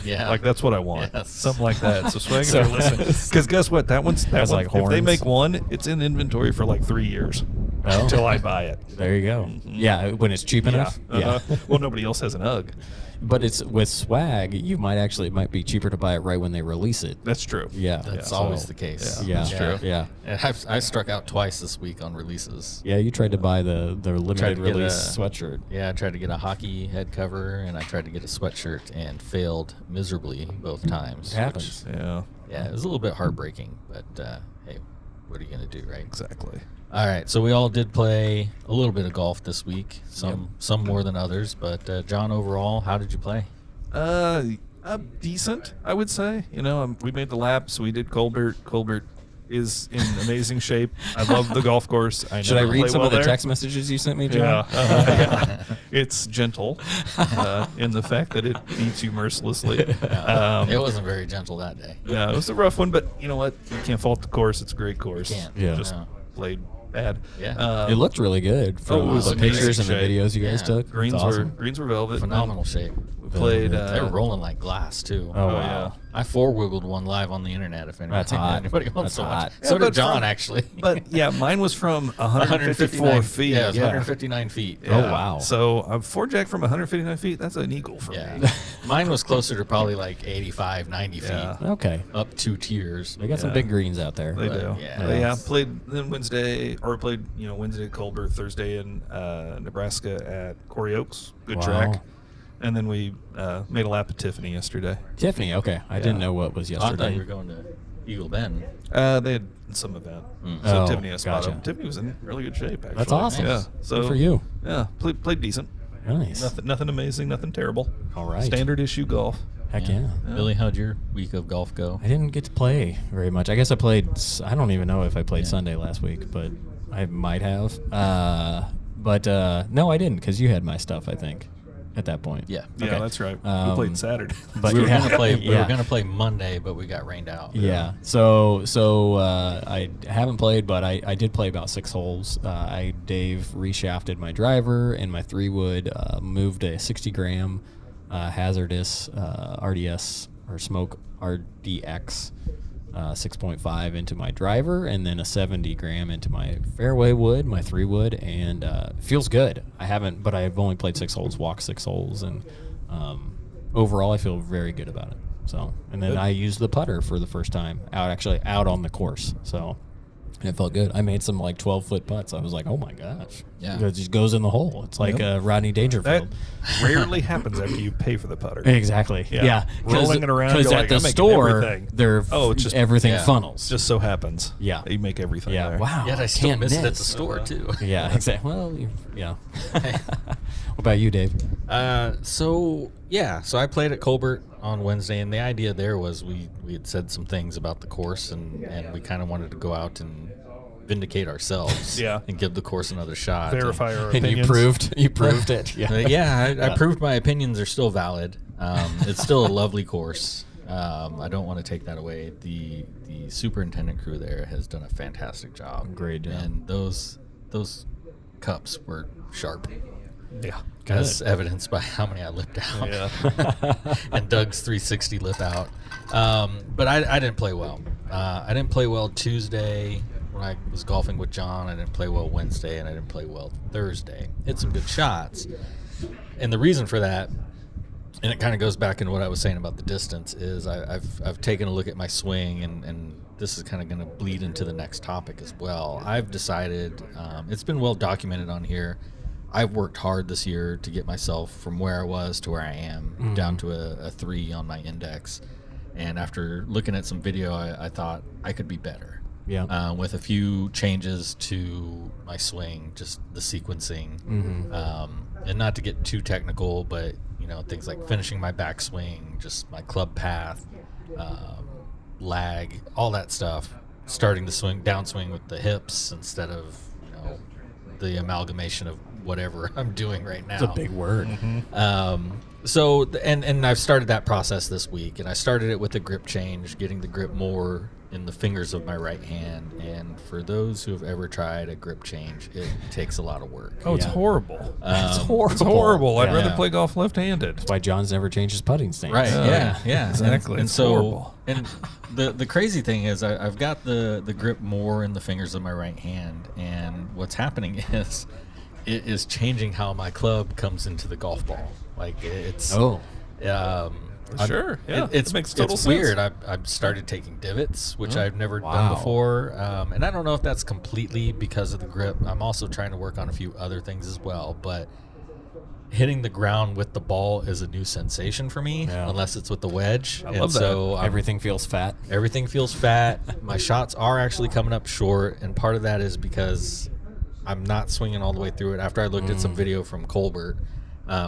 Yeah. Like that's what I want. Yes. Something like that. So Swag, if you're listening, because guess what? That one, like if they horns. make one, it's in inventory for like 3 years Oh. until I buy it. There you go. Yeah, when it's cheap enough. Yeah. Well, nobody else has an UGG. But it's with swag, it might be cheaper to buy it right when they release it. That's true. Yeah. That's So, always the case. Yeah. That's true. Yeah. And I struck out twice this week on releases. Yeah, you tried to buy the limited Tried to get release a- sweatshirt. Yeah, I tried to get a hockey head cover and I tried to get a sweatshirt and failed miserably both times. It happens. Yeah. Yeah, it was a little bit heartbreaking, but hey, what are you going to do, right? Exactly. All right, so we all did play a little bit of golf this week, some more than others, but John, overall, how did you play? Decent, I would say. We made the laps. We did Colbert. Colbert is in amazing shape. I love the golf course. Should I never read play some well of the there. text messages you sent me, John? Yeah. It's gentle in the fact that it beats you mercilessly. It wasn't very gentle that day. Yeah, it was a rough one, but you know what? You can't fault the course. It's a great course. Can't. Yeah. Just No. played bad. Yeah. It looked really good from it was the amazing pictures and the shape. videos you guys Yeah. took. It's awesome. Greens were velvet. Phenomenal shape. We played. They were rolling like glass, too. Oh, Oh wow. yeah. I four-wiggled one live on the internet if That's hot. anybody wants That's to watch. hot. So Yeah, did John, actually. But yeah, mine was from 154 feet. Yeah, it was 159 feet. Oh, wow. So a four-jack from 159 feet, that's an eagle for me. Yeah. Mine was closer to probably like 85, 90 feet. Yeah. Okay. Up 2 tiers. They got some big greens out there. They But, do. yeah. But yeah, played then Wednesday at Colbert, Thursday in Nebraska at Quarry Oaks. Good Wow. track. And then we made a lap at Tiffany yesterday. Tiffany, okay. I didn't know what was I thought you yesterday. were going to Eagle Bend. They had some event. So Oh, Tiffany has spot gotcha. up. Tiffany was in really good shape, actually. That's awesome. Yeah. So Good for you. Yeah, played decent. Nice. Nothing amazing, nothing terrible. All right. Standard issue golf. Heck yeah. Billy, how'd your week of golf go? I didn't get to play very much. I guess I don't even know if I played Sunday last week, but I might have. No, I didn't because you had my stuff, I think, at that point. Yeah. Yeah, Okay. that's right. We played Saturday. But We were yeah, gonna play. We yeah. were gonna play Monday, but we got rained out. Yeah. So I haven't played, but I did play about 6 holes. Dave reshafted my driver and my 3-wood, moved a 60-gram hazardous RDS or smoke RDX 6.5 into my driver, and then a 70-gram into my fairway wood, my 3-wood, and feels good. I've only played 6 holes, walked 6 holes, and overall I feel very good about it. So, and then I used the putter for the first time out on the course. So, and it felt good. I made some like 12-foot putts. I was like, oh my gosh. Yeah. It just goes in the hole. It's like Rodney That Dangerfield. rarely happens after you pay for the putter. Exactly. Yeah. Rolling it around, Because you're at like, the I'm making store, everything. they're it's just everything funnels. Just so happens. Yeah. You make everything Yeah. there. Wow. Yet I still Can't miss it at the miss. store too. Yeah. Exactly. Well, yeah. What about you, Dave? So I played at Colbert on Wednesday, and the idea there was we had said some things about the course, and we kind of wanted to go out and vindicate ourselves. Yeah. And give the course another shot. Verify our And opinions. you proved it. Yeah. I proved my opinions are still valid. It's still a lovely course. I don't want to take that away. The superintendent crew there has done a fantastic job. Great job. And those cups were sharp, Yeah. as evidenced by how many I lipped out. Yeah. And Doug's 360 lip out. But I didn't play well. I didn't play well Tuesday when I was golfing with John. I didn't play well Wednesday, and I didn't play well Thursday. Hit some good shots. And the reason for that, and it kind of goes back into what I was saying about the distance, is I've taken a look at my swing, and this is kind of going to bleed into the next topic as well. I've decided, it's been well documented on here, I've worked hard this year to get myself from where I was to where I am, down to a 3 on my index. And after looking at some video, I thought I could be better. Yeah. With a few changes to my swing, just the sequencing, and not to get too technical, but things like finishing my backswing, just my club path, lag, all that stuff. Starting to downswing with the hips instead of the amalgamation of whatever I'm doing right now. It's a big word. So I've started that process this week, and I started it with a grip change, getting the grip more in the fingers of my right hand. And for those who have ever tried a grip change, it takes a lot of work. Oh, it's horrible. It's horrible. It's horrible. I'd Yeah. rather play golf left-handed. That's why John's never changed his putting stance. Right? Yeah. Exactly. And It's so, horrible. and the crazy thing is, I've got the grip more in the fingers of my right hand, and what's happening is, it is changing how my club comes into the golf ball. Like it's Oh. Sure. Yeah. It makes total it's sense. weird. I've started taking divots, which I've never done Wow. before, and I don't know if that's completely because of the grip. I'm also trying to work on a few other things as well, but hitting the ground with the ball is a new sensation for me, Yeah. unless it's with the wedge. I love that. So Everything feels fat. everything feels fat. My shots are actually coming up short, and part of that is because I'm not swinging all the way through it. After I looked at some video from Colbert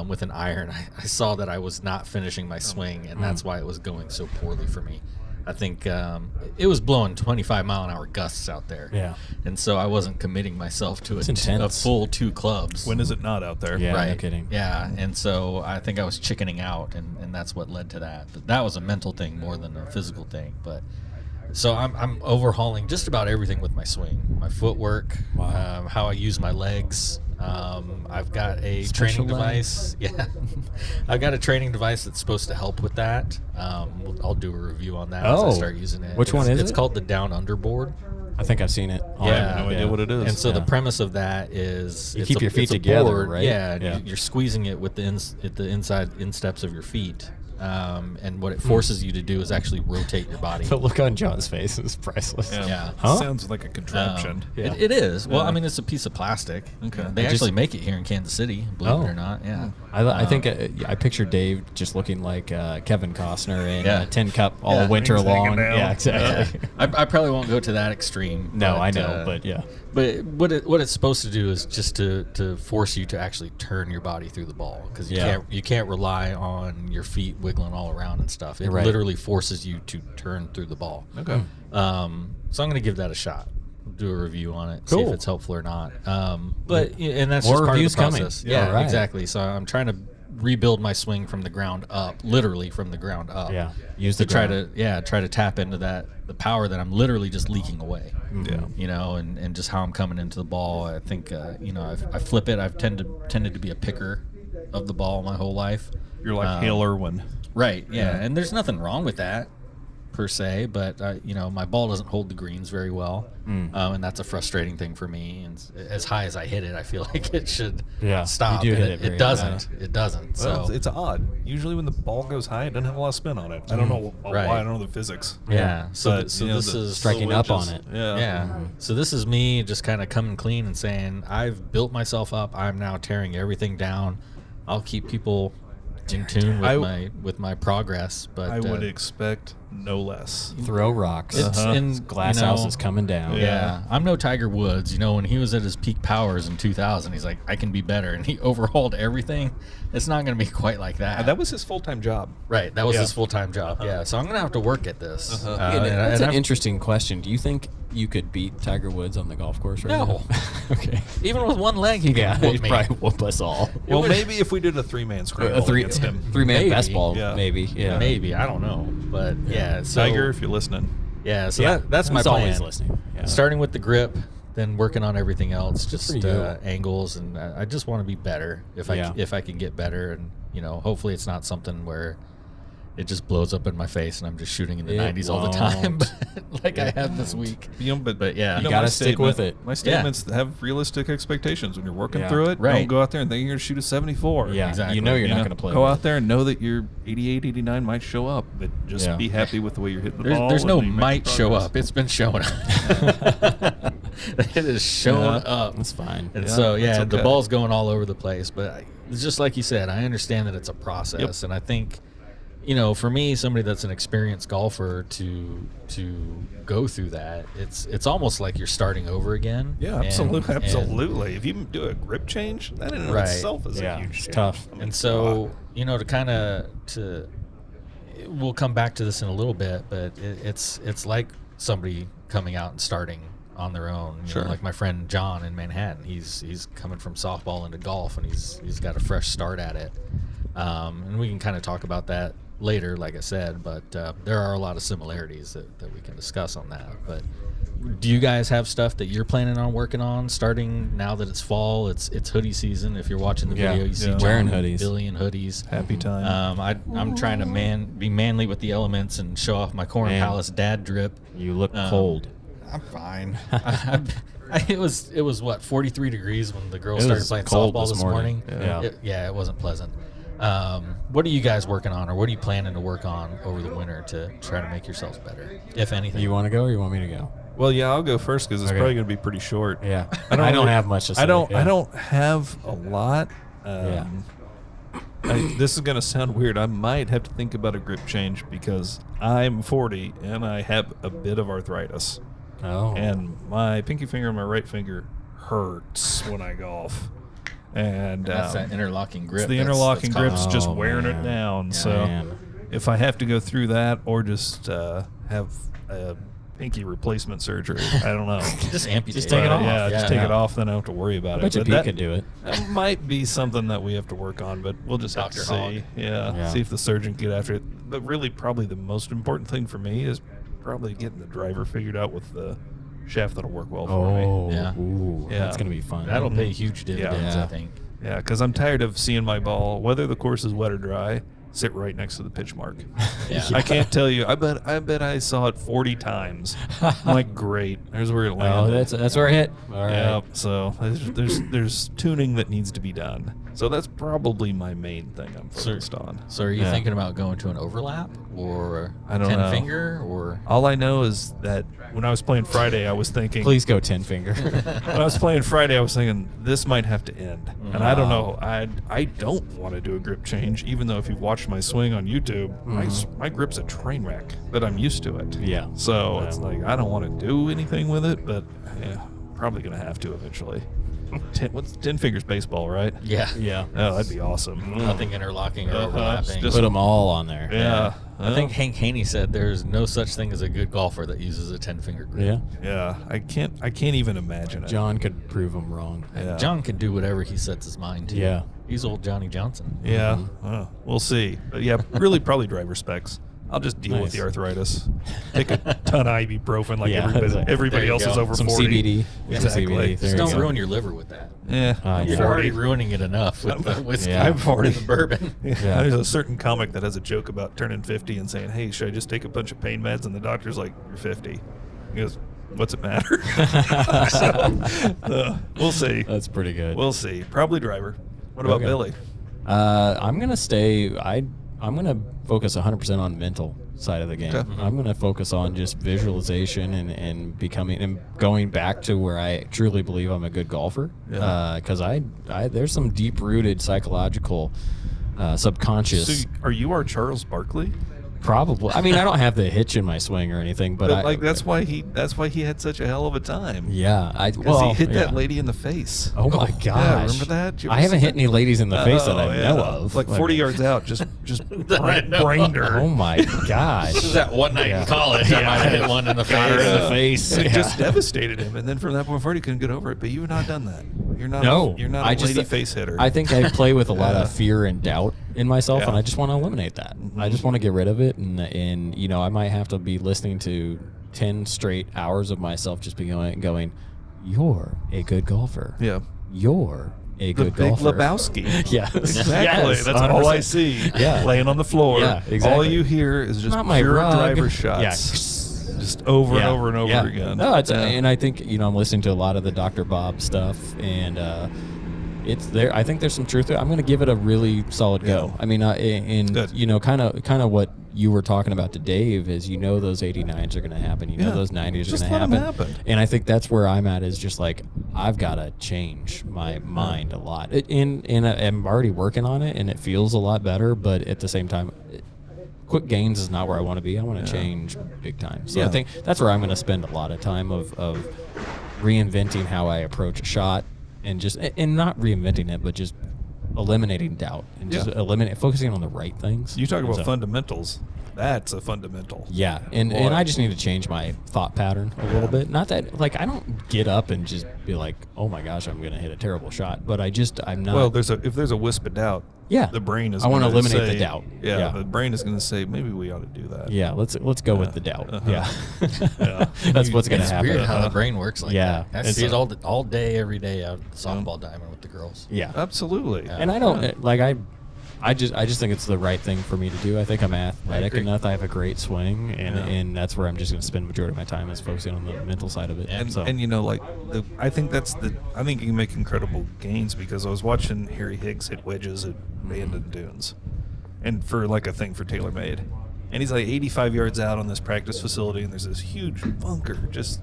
with an iron, I saw that I was not finishing my swing, and that's why it was going so poorly for me. I think it was blowing 25-mile-an-hour gusts out there. Yeah. And so I wasn't committing myself to It's a intense. full 2 clubs. When is it not out there? Yeah. Right. No kidding. Yeah. And so I think I was chickening out, and that's what led to that. But that was a mental thing more than a physical thing. But So I'm overhauling just about everything with my swing, my footwork, how I use my legs. I've got a training device. Yeah, I've got a training device that's supposed to help with that. I'll do a review on that as I start using it. Which one is it? It's called the Down Under board. I think I've seen it. I have no idea what it is. And so the premise of that is you keep your feet together, board, right? Yeah, you're squeezing it with the inside insteps of your feet. And what it forces you to do is actually rotate your body. The look on John's face is priceless. Yeah. Huh? Sounds like a contraption. It is. Well, I mean, it's a piece of plastic. Okay. They actually make it here in Kansas City, believe it or not. Yeah. I think I picture Dave just looking like Kevin Costner in Tin Cup all winter long. Yeah, exactly. Yeah. I probably won't go to that extreme. No, I know, but yeah. But what it's supposed to do is just to force you to actually turn your body through the ball, because you can't rely on your feet wiggling all around and stuff. It literally forces you to turn through the ball. Okay. So I'm going to give that a shot. Do a review on it, cool. see if it's helpful or not. And that's more just part of the reviews process. coming. Yeah, exactly. So I'm trying to rebuild my swing from the ground up, literally from the ground up. Yeah. Use the try to tap into the power that I'm literally just leaking away. Yeah. You know, and just how I'm coming into the ball. I think I flip it. I've tended to be a picker of the ball my whole life. You're like Hale Irwin. Right. Yeah. And there's nothing wrong with that per se, but my ball doesn't hold the greens very well, and that's a frustrating thing for me. And as high as I hit it, I feel like it should stop. You do hit it. It doesn't. It doesn't. Well, So it's odd. Usually when the ball goes high, it doesn't have a lot of spin on it. I don't know why. I don't know the physics. yeah. So But, this is striking up on it. Yeah. Yeah. So this is me just kind of coming clean and saying, I've built myself up. I'm now tearing everything down. I'll keep people in tune with my progress, but I would expect no less. Throw rocks. and Glass house is coming down. Yeah, I'm no Tiger Woods. When he was at his peak powers in 2000, he's like, I can be better, and he overhauled everything. It's not going to be quite like that. That was his full-time job. Right, that was his full-time job. Yeah, so I'm going to have to work at this. That's an interesting question. Do you think you could beat Tiger Woods on the golf course right No. now? Okay. Even with one leg, he can whoop he'd me. probably whoop us all. Well, maybe if we did a three-man scramble against him. Three-man Maybe. best ball, Yeah. maybe. Yeah. Maybe, I don't know, but yeah. So, Tiger, if you're listening. Yeah, so that's my He's plan. always listening. Yeah. Starting with the grip, then working on everything else, just for you. angles, and I just want to be better if I can get better, and hopefully it's not something where it just blows up in my face and I'm just shooting in the 90s all the time, like I have this week. But you gotta stick with it. My statements have realistic expectations when you're working through it. Right. Don't go out there and think you're going to shoot a 74. Yeah, Exactly. you know you're not going to play. Go with out there and know that your 88, 89 might show up, but just be happy with the way you're hitting the ball. There's no and you make might show progress. up. It's been showing up. It is showing up. That's fine. And Yeah, so, that's the okay. ball's going all over the place. But it's just like you said, I understand that it's a process. And I think, for me, somebody that's an experienced golfer to go through that, it's almost like you're starting over again. Yeah, absolutely. If you do a grip change, that in and of itself is a huge it's change. tough. I mean, And so, we'll come back to this in a little bit, but it's like somebody coming out and starting on their own. You know, like my friend John in Manhattan, he's coming from softball into golf, and he's got a fresh start at it. And we can kind of talk about that later, like I said, but there are a lot of similarities that we can discuss on that. But do you guys have stuff that you're planning on working on starting now that it's fall? It's hoodie season. If you're watching the video, you see John wearing and hoodies. Billy in hoodies. Happy time. I'm trying to be manly with the elements and show off my Corn Palace dad drip. You look cold. I'm fine. It was what, 43 degrees when the girls It started was playing cold softball this morning. Yeah. It wasn't pleasant. What are you guys working on, or what are you planning to work on over the winter to try to make yourselves better, if anything? You want to go or you want me to go? Well, yeah, I'll go first because it's probably going to be pretty short. Yeah. I don't have much to say. I don't have a lot. This is going to sound weird. I might have to think about a grip change because I'm 40 and I have a bit of arthritis. Oh. And my pinky finger and my right finger hurts when I golf. And that's that interlocking grip. The interlocking grip's just Oh, wearing man. it down. Yeah, So man. if I have to go through that or just have a pinky replacement surgery, I don't know. Just amputate. Just take it off. Yeah, just take it off, then I don't have to worry about I bet it. you But Pete could do it. that might be something that we have to work on, but we'll just have to Dr. Hogg. see. Yeah, Yeah. see if the surgeon can get after it. But really, probably the most important thing for me is probably getting the driver figured out with the shaft that'll work well for me. Oh, Yeah. ooh, that's gonna be fun. That'll pay huge dividends, Yeah. I think. Yeah, because I'm tired of seeing my ball, whether the course is wet or dry, sit right next to the pitch mark. Yeah. I can't tell you. I bet I saw it 40 times. I'm like, great. There's where it Oh, landed. that's where it hit. All right. Yeah. So there's tuning that needs to be done. So that's probably my main thing I'm focused on. So are you Yeah. thinking about going to an overlap or I don't 10 know. finger or? All I know is that when I was playing Friday, I was thinking. Please go 10 finger. When I was playing Friday, I was thinking this might have to end, and I don't know. I don't want to do a grip change, even though if you've watched my swing on YouTube, my grip's a train wreck, but I'm used to it. Yeah. So it's like I don't want to do anything with it, but yeah, probably gonna have to eventually. 10 fingers baseball, right? Yeah. Yeah. Oh, that'd be awesome. Nothing interlocking or overlapping. just- Put them all on there. Yeah. I think Hank Haney said there's no such thing as a good golfer that uses a 10-finger grip. Yeah. Yeah. I can't even imagine it. John could prove them wrong. Yeah. John can do whatever he sets his mind to. Yeah. He's old Johnny Johnson. Yeah. We'll see. But yeah, really probably driver specs. I'll just deal with Nice. the arthritis. Take a ton of ibuprofen like Yeah, everybody, exactly. everybody There you else go. is over Some 40. CBD. Exactly. CBD. There Just you don't go. ruin your liver with that. Yeah. You're Yeah. already ruining it enough with the whiskey Yeah. I've already- and the bourbon. Yeah. There's a certain comic that has a joke about turning 50 and saying, "Hey, should I just take a bunch of pain meds?" And the doctor's like, "You're 50." He goes, "What's it matter?" We'll see. That's pretty good. We'll see. Probably driver. What about Okay. Billy? I'm gonna stay. I'm gonna focus 100% on mental side of the game. Okay. I'm gonna focus on just visualization and becoming and going back to where I truly believe I'm a good golfer. Yeah. Because I there's some deep rooted psychological, subconscious. So, are you our Charles Barkley? Probably. I mean, I don't have the hitch in my swing or anything, but I, like that's why he had such a hell of a time. Yeah, Because he hit that lady in the face. Oh my gosh! Yeah, remember that? Did you ever I haven't see hit any ladies in the face that I Oh, know yeah. of. Like 40 yards out, just brained her. Oh my gosh! This is that one night Yeah. in college. I might have hit one in the Got her in the face. face. It Yeah. just devastated him, and then from that point forward, he couldn't get over it. But you've not done that. You're not. No, you're not I a just- lady face hitter. I think I play with a lot Yeah. of fear and doubt in myself, and Yeah. I just want to eliminate that. I just want to get rid of it, and you know, I might have to be listening to 10 straight hours of myself just be going, "You're a good golfer. yeah. You're a The good big golfer." Lebowski. Yes, Exactly. Yes, That's all I 100%. see. Yeah. Laying on the floor. Yeah, exactly. All you hear is just Not my pure rug. driver shots. Yeah. Just over and Yeah, over and over yeah. again. No, it's, Yeah. and I think I'm listening to a lot of the Dr. Bob stuff, and it's there. I think there's some truth there. I'm going to give it a really solid go. Yeah. I mean, and Good. kind of what you were talking about to Dave is those 89s are going to happen. Yeah. Those 90s Just are going let to 'em happen. happen. And I think that's where I'm at is just like I've got to change my mind a lot. And I'm already working on it, and it feels a lot better. But at the same time, quick gains is not where I want to be. I want to change big time. So I Yeah. think that's where I'm going to spend a lot of time of reinventing how I approach a shot, and not reinventing it, but just eliminating doubt and just Yeah. focusing on the right things. You talk about So- fundamentals. That's a fundamental. Yeah, and Boy. I just need to change my thought pattern a little bit. Not that I don't get up and just be like, oh my gosh, I'm going to hit a terrible shot, but I'm not. Well, if there's a wisp of doubt, Yeah. the brain is. I wanna gonna eliminate the say- doubt. Yeah, Yeah. the brain is going to say maybe we ought to do that. yeah, let's go with the doubt. Uh-huh. Yeah, Yeah. that's what's going to It's happen. weird how the brain works like Yeah. that. I It's see it a- all day, every day out at the softball diamond with the girls. Yeah, Absolutely. and I don't I just think it's the right thing for me to do. I think I'm athletic agree. enough. I have a great swing, and Yeah. and that's where I'm just going to spend the majority of my time is focusing on the mental side of it. And, so. and I think I think you can make incredible gains because I was watching Harry Higgs hit wedges at Bandon Dunes, and for like a thing for TaylorMade, and he's like 85 yards out on this practice facility, and there's this huge bunker just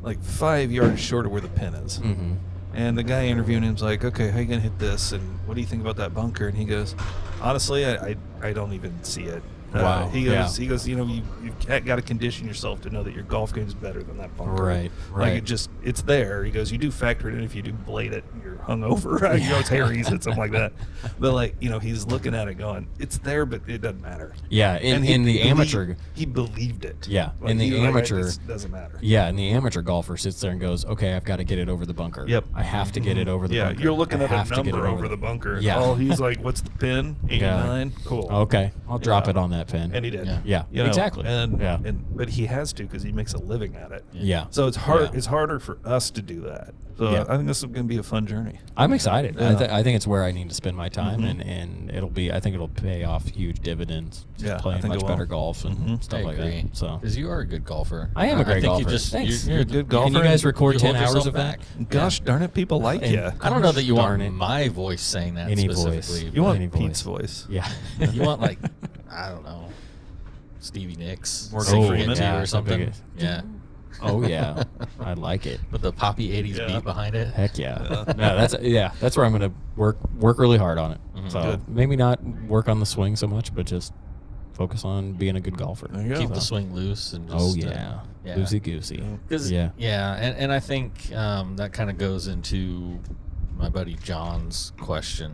like 5 yards short of where the pin is. Mhm. And the guy interviewing him's like, "Okay, how you gonna hit this? And what do you think about that bunker?" And he goes, "Honestly, I don't even see it." Wow, He yeah. goes, you've got to condition yourself to know that your golf game is better than that bunker. Right, Like right. it's there. He goes, you do factor it in if you do blade it, you're hungover. It's Harry's and something like that. But he's looking at it going, it's there, but it doesn't matter. Yeah, And in the amateur. he believed it. Yeah, Like, in the he was like, amateur. "This doesn't matter. Yeah, and the amateur golfer sits there and goes, "Okay, I've got to get it over the bunker. Yep. I have to get it over the Yeah, bunker. you're looking I at have a to get number it over the bunker. Yeah. Oh, he's like, what's the pin? 89? Cool. Okay, I'll drop Yeah. it on that pin. And he did. Yeah, You know, exactly. But he has to because he makes a living at it. Yeah. So it's hard. Yeah. It's harder for us to do that. So Yeah. I think this is going to be a fun journey. I'm excited. Yeah. I think it's where I need to spend my time, and I think it'll pay off huge dividends. Just Yeah, I playing think much it better will. golf and stuff like that. So because you are a good golfer. I am a great think golfer. You just, Thanks. You're a good golfer. And you guys record you 10 hold hours yourself of that? back. Gosh darn it, people like And- you. I don't know that you Darn want it. my voice saying that Any specifically. voice. You want Any Pete's voice. Yeah. You want like, I don't know, Stevie Nicks, Morgan Sing Freeman. Into You Yeah, or something. biggest. Yeah, Oh yeah, I like it. with the poppy '80s Yeah. beat behind it. Heck yeah. No, that's where I'm gonna work really hard on it. So Good. maybe not work on the swing so much, but just focus on being a good golfer. There you go. Keep the swing loose and just, Oh yeah, loosey goosey. And I think that kind of goes into my buddy John's question.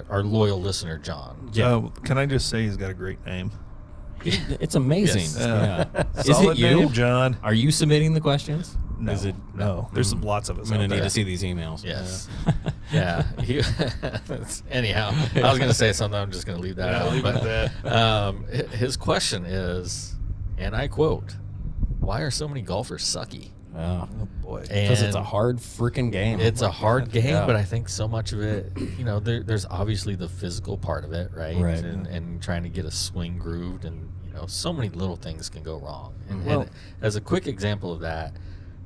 Our loyal listener John. Can I just say he's got a great name? It's amazing. Yes. Yeah. Is Solid it you, name, John? Are you submitting the questions? No, Is it? no. There's lots of us. I'm gonna out need there. to see these emails. Yes. Yeah. Anyhow, I was going to say something. I'm just going to leave that out. leave it at that. His question is, and I quote, "Why are so many golfers sucky?" Oh, Oh boy. because it's a And hard freaking game. It's a hard game, Yeah. but I think so much of it, there's obviously the physical part of it, right? Right. And trying to get a swing grooved, and so many little things can go wrong. And, Well- and as a quick example of that,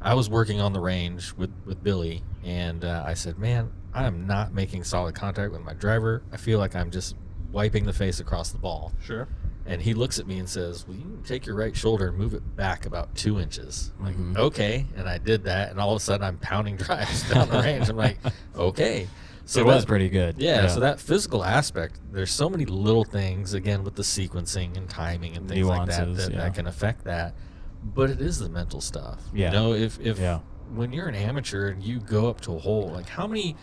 I was working on the range with Billy, and I said, "Man, I am not making solid contact with my driver. I feel like I'm just wiping the face across the ball." Sure. And he looks at me and says, "Well, you can take your right shoulder and move it back about 2 inches." I'm Mhm. like, okay. And I did that, and all of a sudden I'm pounding drives down the range. I'm like, okay. So it was that- pretty good. Yeah, so that physical aspect, there's so many little things, again, with the sequencing and timing and things like that Nuances, yeah. that can affect that. But it is the mental stuff. Yeah. If Yeah. when you're an amateur and you go up to a hole, like how many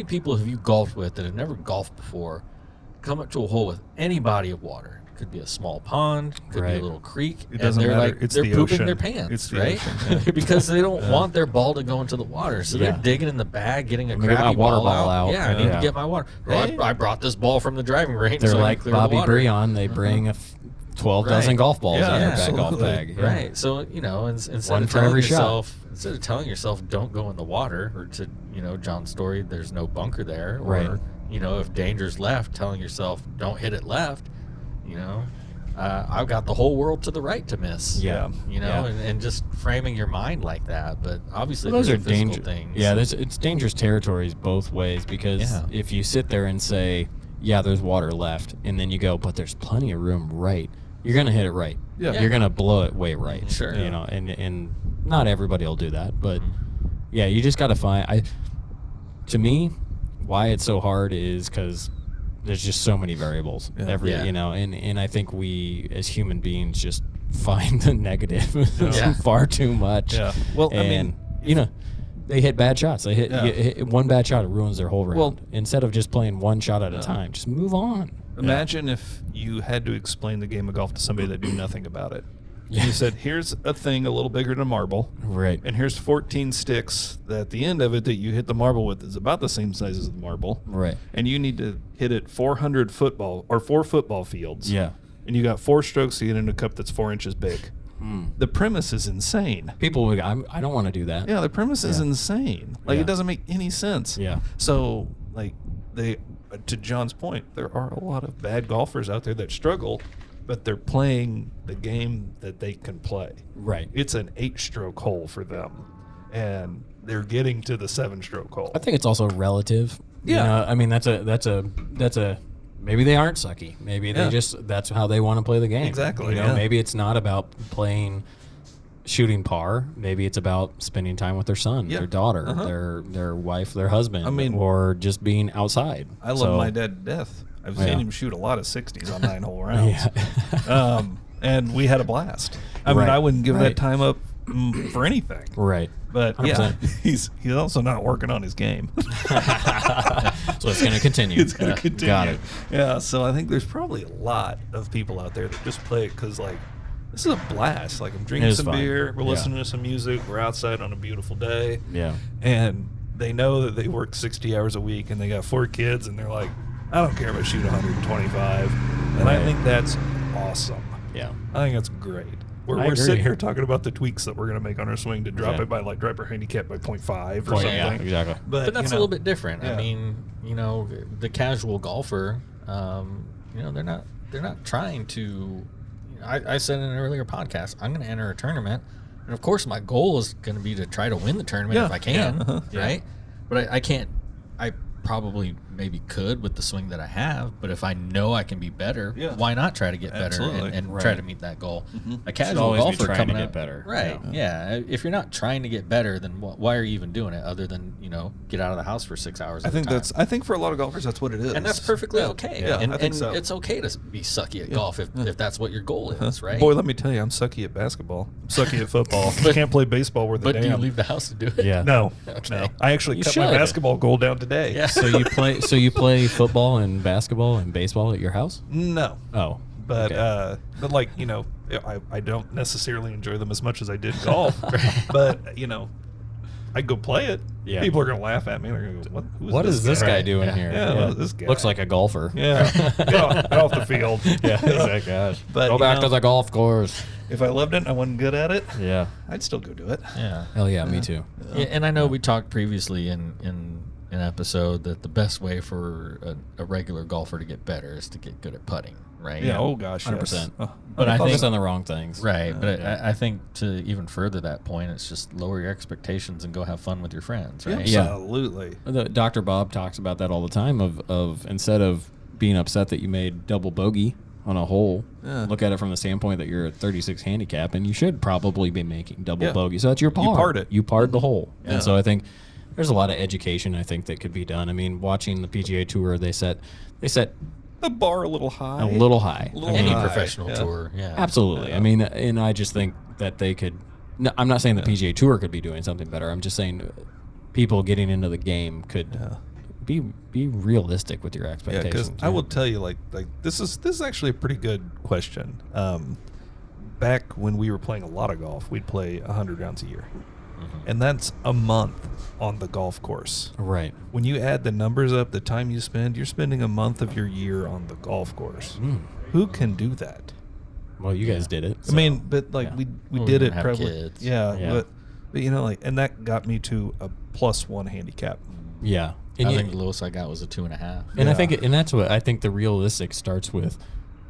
people have you golfed with that have never golfed before, come up to a hole with any body of water? Could be a small pond, could be Right. a little creek. It doesn't and they're matter. like It's they're the pooping ocean. their pants, It's the right? ocean. Because they don't want their ball to go into the water, so Yeah. they're digging in the bag, getting a Let me get my crappy water ball ball out. Yeah, I need Yeah. to get my water. Hey. Well, I brought this ball from the driving range. They're so I can like clear the Bobby water. Breon. They bring 12 dozen Right. golf balls Yeah, in their back golf absolutely. bag. Yeah. Right. So, instead One of for telling every shot. yourself, don't go in the water, or to, John's story, there's no bunker there, or, Right. if danger's left, telling yourself, don't hit it left, I've got the whole world to the right to miss. Yeah. Yeah. And just framing your mind like that. But obviously, Well, those are there's the physical dangerous things. Yeah, it's dangerous territories both ways, because Yeah. if you sit there and say, yeah, there's water left, and then you go, but there's plenty of room right, you're going to hit it right. Yeah. You're going to blow it way right. Sure. And not everybody will do that, but yeah, you just got to find, to me, why it's so hard is because there's just so many variables. Yeah. And I think we as human beings just find the negative Yeah. far too much. Yeah. Well, I and, mean, they hit bad shots. They hit, Yeah. you hit one bad shot, it ruins their whole round. Well- Instead of just playing one shot at a time, just move on. Imagine if you had to explain the game of golf to somebody that knew nothing about it. Yeah. You said, here's a thing a little bigger than a marble, Right. and here's 14 sticks that at the end of it that you hit the marble with is about the same size as the marble. Right. And you need to hit it 400 football or 4 football fields. Yeah. And you got 4 strokes to get in a cup that's 4 inches big. The premise is insane. People would, I don't want to do that. Yeah, the premise is Yeah. insane. Like, Yeah. it doesn't make any sense. Yeah. So, like, to John's point, there are a lot of bad golfers out there that struggle, but they're playing the game that they can play. Right. It's an 8-stroke hole for them, and they're getting to the 7-stroke hole. I think it's also relative. Yeah. I mean, that's a maybe they aren't sucky. Maybe they Yeah. that's how they want to play the game. Exactly, yeah. Maybe it's not about shooting par. Maybe it's about spending time with their son, Yeah. their daughter, Uh-huh. their wife, their husband. I mean- or just being outside. I love So- my dad to death. I've Yeah. seen him shoot a lot of 60s on 9-hole rounds. Yeah. And we had a blast. I mean, Right, I wouldn't give right. that time up for anything. Right. But yeah, 100%. he's also not working on his game. So it's going to continue. It's going to continue. Got it. Yeah, so I think there's probably a lot of people out there that just play it because, like, this is a blast. Like, I'm drinking is some fun. beer, we're Yeah. listening to some music, we're outside on a beautiful day, Yeah. and they know that they work 60 hours a week and they got 4 kids, and they're like, I don't care if I shoot 125. And I think that's awesome. Yeah. I think that's great. We're sitting here talking about the tweaks that we're going to make on our swing to drop it by, like, drop our handicap by 0.5 or something. Yeah, exactly. But that's a little bit different. Yeah. I mean, the casual golfer, they're not trying to. I said in an earlier podcast, I'm going to enter a tournament, and of course my goal is going to be to try to win the tournament if I can, right? But I can't. I probably maybe could with the swing that I have, but if I know I can be better, why not try to get better and try to meet that goal? A casual golfer coming to get better, right? Yeah. If you're not trying to get better, then why are you even doing it? Other than get out of the house for 6 hours. I think for a lot of golfers that's what it is, and that's perfectly okay. Yeah, and I think so. It's okay to be sucky at golf if that's what your goal is, right? Boy, let me tell you, I'm sucky at basketball. I'm sucky at football. Can't play baseball worth a damn. But do you leave the house to do it? Yeah. No. Okay. No. I actually cut my basketball goal down today. Yeah. So you play football and basketball and baseball at your house? No. Oh. But okay. but like, I don't necessarily enjoy them as much as I did golf. But I go play it. Yeah. People are gonna laugh at me. They're gonna go, what is this guy doing here? Yeah, this guy looks like a golfer. Yeah. Get off the field. Yeah, exactly. But go back to the golf course. If I loved it and I wasn't good at it, Yeah. I'd still go do it. Yeah. Hell yeah, me too. Yeah, and I know we talked previously in an episode that the best way for a regular golfer to get better is to get good at putting, right? Yeah. Oh gosh. 100%. Yes. But I Focus think on the wrong things. right. But I think to even further that point, it's just lower your expectations and go have fun with your friends, right? Yeah. Absolutely. Dr. Bob talks about that all the time of instead of being upset that you made double bogey on a hole, look at it from the standpoint that you're at 36 handicap and you should probably be making double bogey. So that's your par. You parred it. You parred the hole. And so I think there's a lot of education I think that could be done. I mean, watching the PGA Tour, they set The bar a little high. a little high. Any professional tour, Absolutely. I mean, and I just think that they could. No, I'm not saying the PGA Tour could be doing something better. I'm just saying people getting into the game could be realistic with your Yeah, expectations. because I will tell you, like this is actually a pretty good question. Back when we were playing a lot of golf, we'd play 100 rounds a year, and that's a month on the golf course. Right. When you add the numbers up, the time you spend, you're spending a month of your year on the golf course. Who can do that? Well, you guys did it. I mean, but like we Well, did we it don't have probably. kids. Yeah. But and that got me to a +1 handicap. Yeah. And I think the lowest I got was a 2.5. And I think, and that's what I think the realistic starts with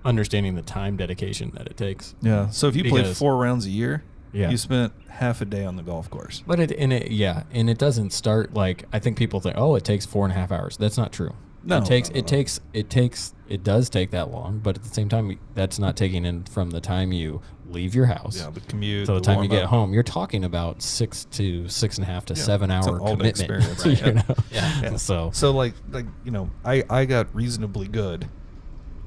understanding the time dedication that it takes. Yeah. So if you play Because- 4 rounds a year, Yeah. you spent half a day on the golf course. But and it doesn't start like I think people think, oh, it takes 4.5 hours. That's not true. No, it does take that long, but at the same time, that's not taking in from the time you leave your house. Yeah, the commute. So the time you get warm-up. home, you're talking about 6 to 6.5 to 7 It's hour an all-day commitment. experience, right? You know? Yeah. So like I got reasonably good,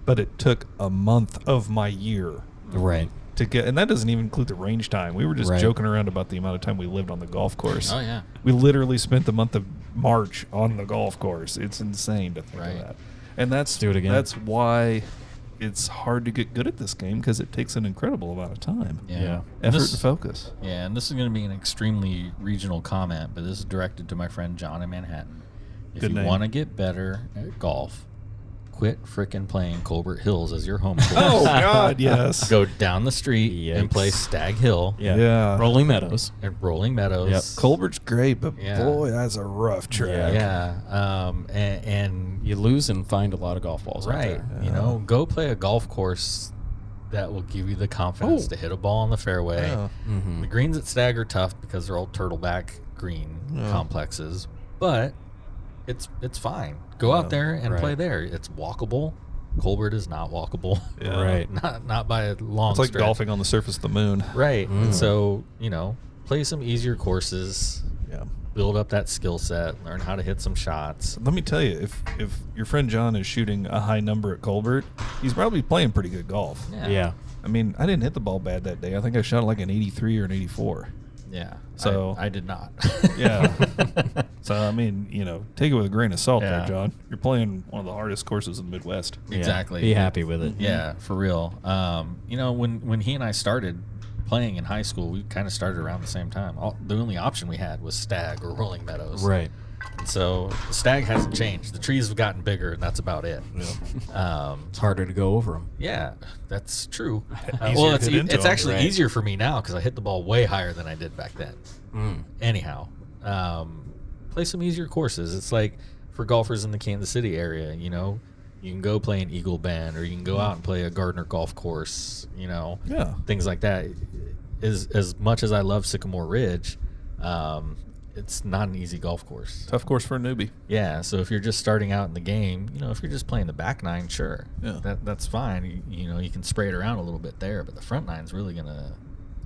but it took a month of my year right. to get, and that doesn't even include the range time. We were just Right. joking around about the amount of time we lived on the golf course. Oh yeah. We literally spent the month of March on the golf course. It's insane to think Right. of that. And that's do it again. That's why it's hard to get good at this game, because it takes an incredible amount of time, Yeah. effort, and focus. Yeah, and this is going to be an extremely regional comment, but this is directed to my friend John in Manhattan. If Good you name. want to get better at golf, quit frickin' playing Colbert Hills as your home course. Oh God, yes. Go down the street and play Stag Hill Yeah. Rolling Meadows. and Rolling Meadows. Yep. Colbert's great, but Yeah. boy, that's a rough track. Yeah. And You lose and find a lot of golf balls out right, there. go play a golf course that will give you the confidence to hit a ball on the fairway. Yeah. Mm-hmm. The greens at Stag are tough because they're all turtleback green complexes, but it's fine. Go out there and Right. play there. It's walkable. Colbert is not walkable. Yeah. Right. not by a long It's like stretch. golfing on the surface of the moon. Right. And so, play some easier courses, Yeah. build up that skill set, learn how to hit some shots. Let me tell you, if your friend John is shooting a high number at Colbert, he's probably playing pretty good golf. Yeah. I mean, I didn't hit the ball bad that day. I think I shot like an 83 or an 84. Yeah. So- I did not. Yeah. So, I mean, take it with a grain of salt Yeah. there, John. You're playing one of the hardest courses in the Midwest. Yeah. Exactly. Be happy with it. Yeah, for real. When he and I started playing in high school, we kind of started around the same time. The only option we had was Stag or Rolling Meadows. Right. So the stag hasn't changed. The trees have gotten bigger, and that's about it. It's harder to go over them. Yeah, that's true. Easier Well, to hit into it's 'em, actually right? easier for me now because I hit the ball way higher than I did back then. Anyhow, play some easier courses. It's like for golfers in the Kansas City area, you know, you can go play an Eagle Bend, or you can go out and play a Gardner golf course, you know, things like that. As much as I love Sycamore Ridge, it's not an easy golf course. Tough course for a newbie. Yeah, so if you're just starting out in the game, you know, if you're just playing the back nine, sure, that's fine. You know, you can spray it around a little bit there, but the front nine's really gonna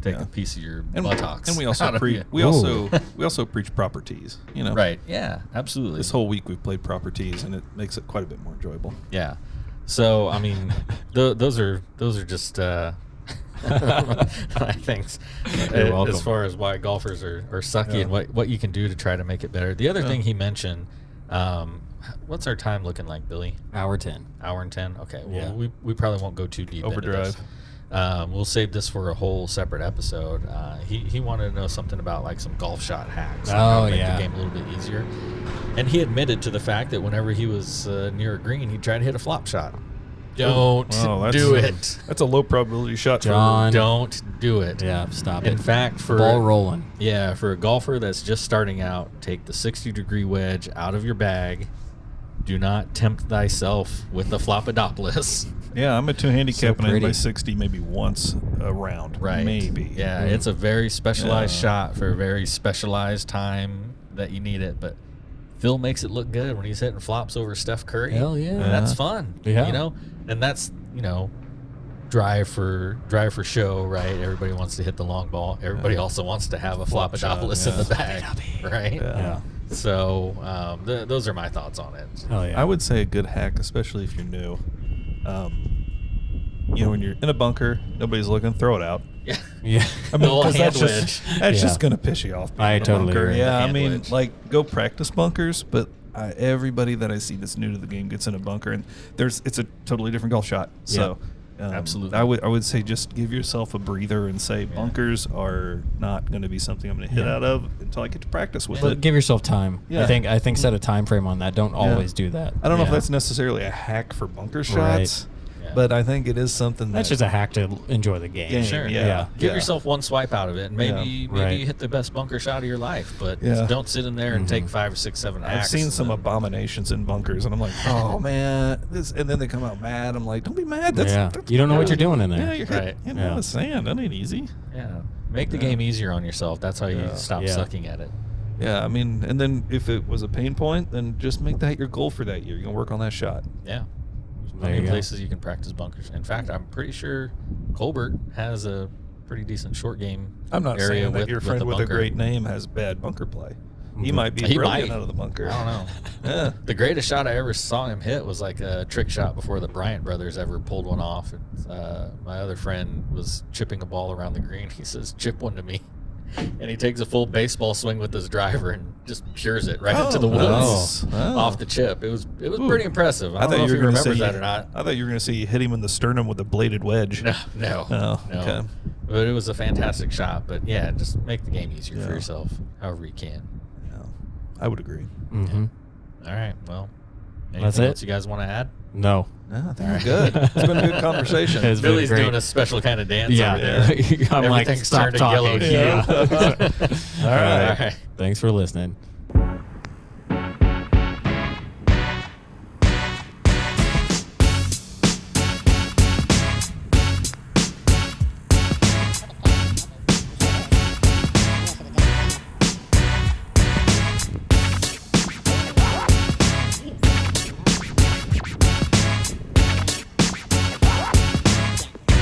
take a piece of your buttocks. And we also we also preach proper tees. You know, right? Yeah, absolutely. This whole week we've played proper tees, and it makes it quite a bit more enjoyable. Yeah. So I mean, those are just my things as far as why golfers are sucky and what you can do to try to make it better. The other thing he mentioned, what's our time looking like, Billy? Hour 10. Hour and 10. Okay. Well, we probably won't go too deep into this. We'll save this for a whole separate episode. He wanted to know something about like some golf shot hacks. How to make the game a little bit easier. And he admitted to the fact that whenever he was near a green, he'd try to hit a flop shot. Don't do it. That's a low probability shot, John. Don't do it. Yeah, stop it. In fact, for ball rolling. Yeah, for a golfer that's just starting out, take the 60-degree wedge out of your bag. Do not tempt thyself with the Flopadopolis. Yeah, I'm at 2 handicapping it by 60 maybe once a round. Right. Maybe. Yeah, it's a very specialized shot for a very specialized time that you need it. But Phil makes it look good when he's hitting flops over Steph Curry. Hell yeah. That's fun. Yeah. You know? And that's, you know, drive for show, right? Everybody wants to hit the long ball. Everybody also wants to have a Flopadopolis in the bag, right? Yeah. So those are my thoughts on it. Hell yeah. I would say a good hack, especially if you're new. You know, when you're in a bunker, nobody's looking, throw it out. Yeah. Yeah. I mean, The 'cause hand that's just going to piss you off. I being in a totally bunker. agree. Yeah, I Hand mean, wedge. like, go practice bunkers, but everybody that I see that's new to the game gets in a bunker, and it's a totally different golf shot. So, absolutely. I would say just give yourself a breather and say bunkers are not going to be something I'm going to hit out of until I get to practice with But it. give yourself time. Yeah. I think set a time frame on that. Don't always do that. I don't know if that's necessarily a hack for bunker shots, Right. but I think it is something That's just a hack to enjoy the game. Sure. Yeah. Give yourself one swipe out of it, and maybe Right. you hit the best bunker shot of your life. But Yeah. don't sit in there and take 5 or 6, 7 I've hacks. seen and some then- abominations in bunkers, and I'm like, oh man, and then they come out mad. I'm like, don't be mad. That's You don't know what you're doing in there. Yeah, you're Right. hitting in the sand. That ain't easy. Yeah. Make the game easier on yourself. That's how you stop Yeah. sucking at it. Yeah, I mean, and then if it was a pain point, then just make that your goal for that year. You're gonna work on that shot. Yeah. There's There plenty you of go. places you can practice bunkers. In fact, I'm pretty sure Colbert has a pretty decent short game I'm not area saying that with, your friend with a bunker. great name has bad bunker play. He might be He brilliant might. out of the bunker. I don't know. Yeah. The greatest shot I ever saw him hit was like a trick shot before the Bryant brothers ever pulled one off. And, my other friend was chipping a ball around the green. He says, "Chip one to me." And he takes a full baseball swing with his driver and just pures it right into the woods off the chip. It was pretty impressive. I don't know if he remembers that or not. I thought you were going to say you hit him in the sternum with a bladed wedge. No. Oh, okay. But it was a fantastic shot. But yeah, just make the game easier for yourself, however you can. Yeah, I would agree. Mm-hmm. All right. Well, That's anything it? else you guys want to add? No. No, I think we're good. It's been a good conversation. It's been Billy's great. doing a special kind of dance Yeah. over there. I'm like, Everything's stop turned to talking. yellow hue. Yeah. All right. All right. Thanks for listening.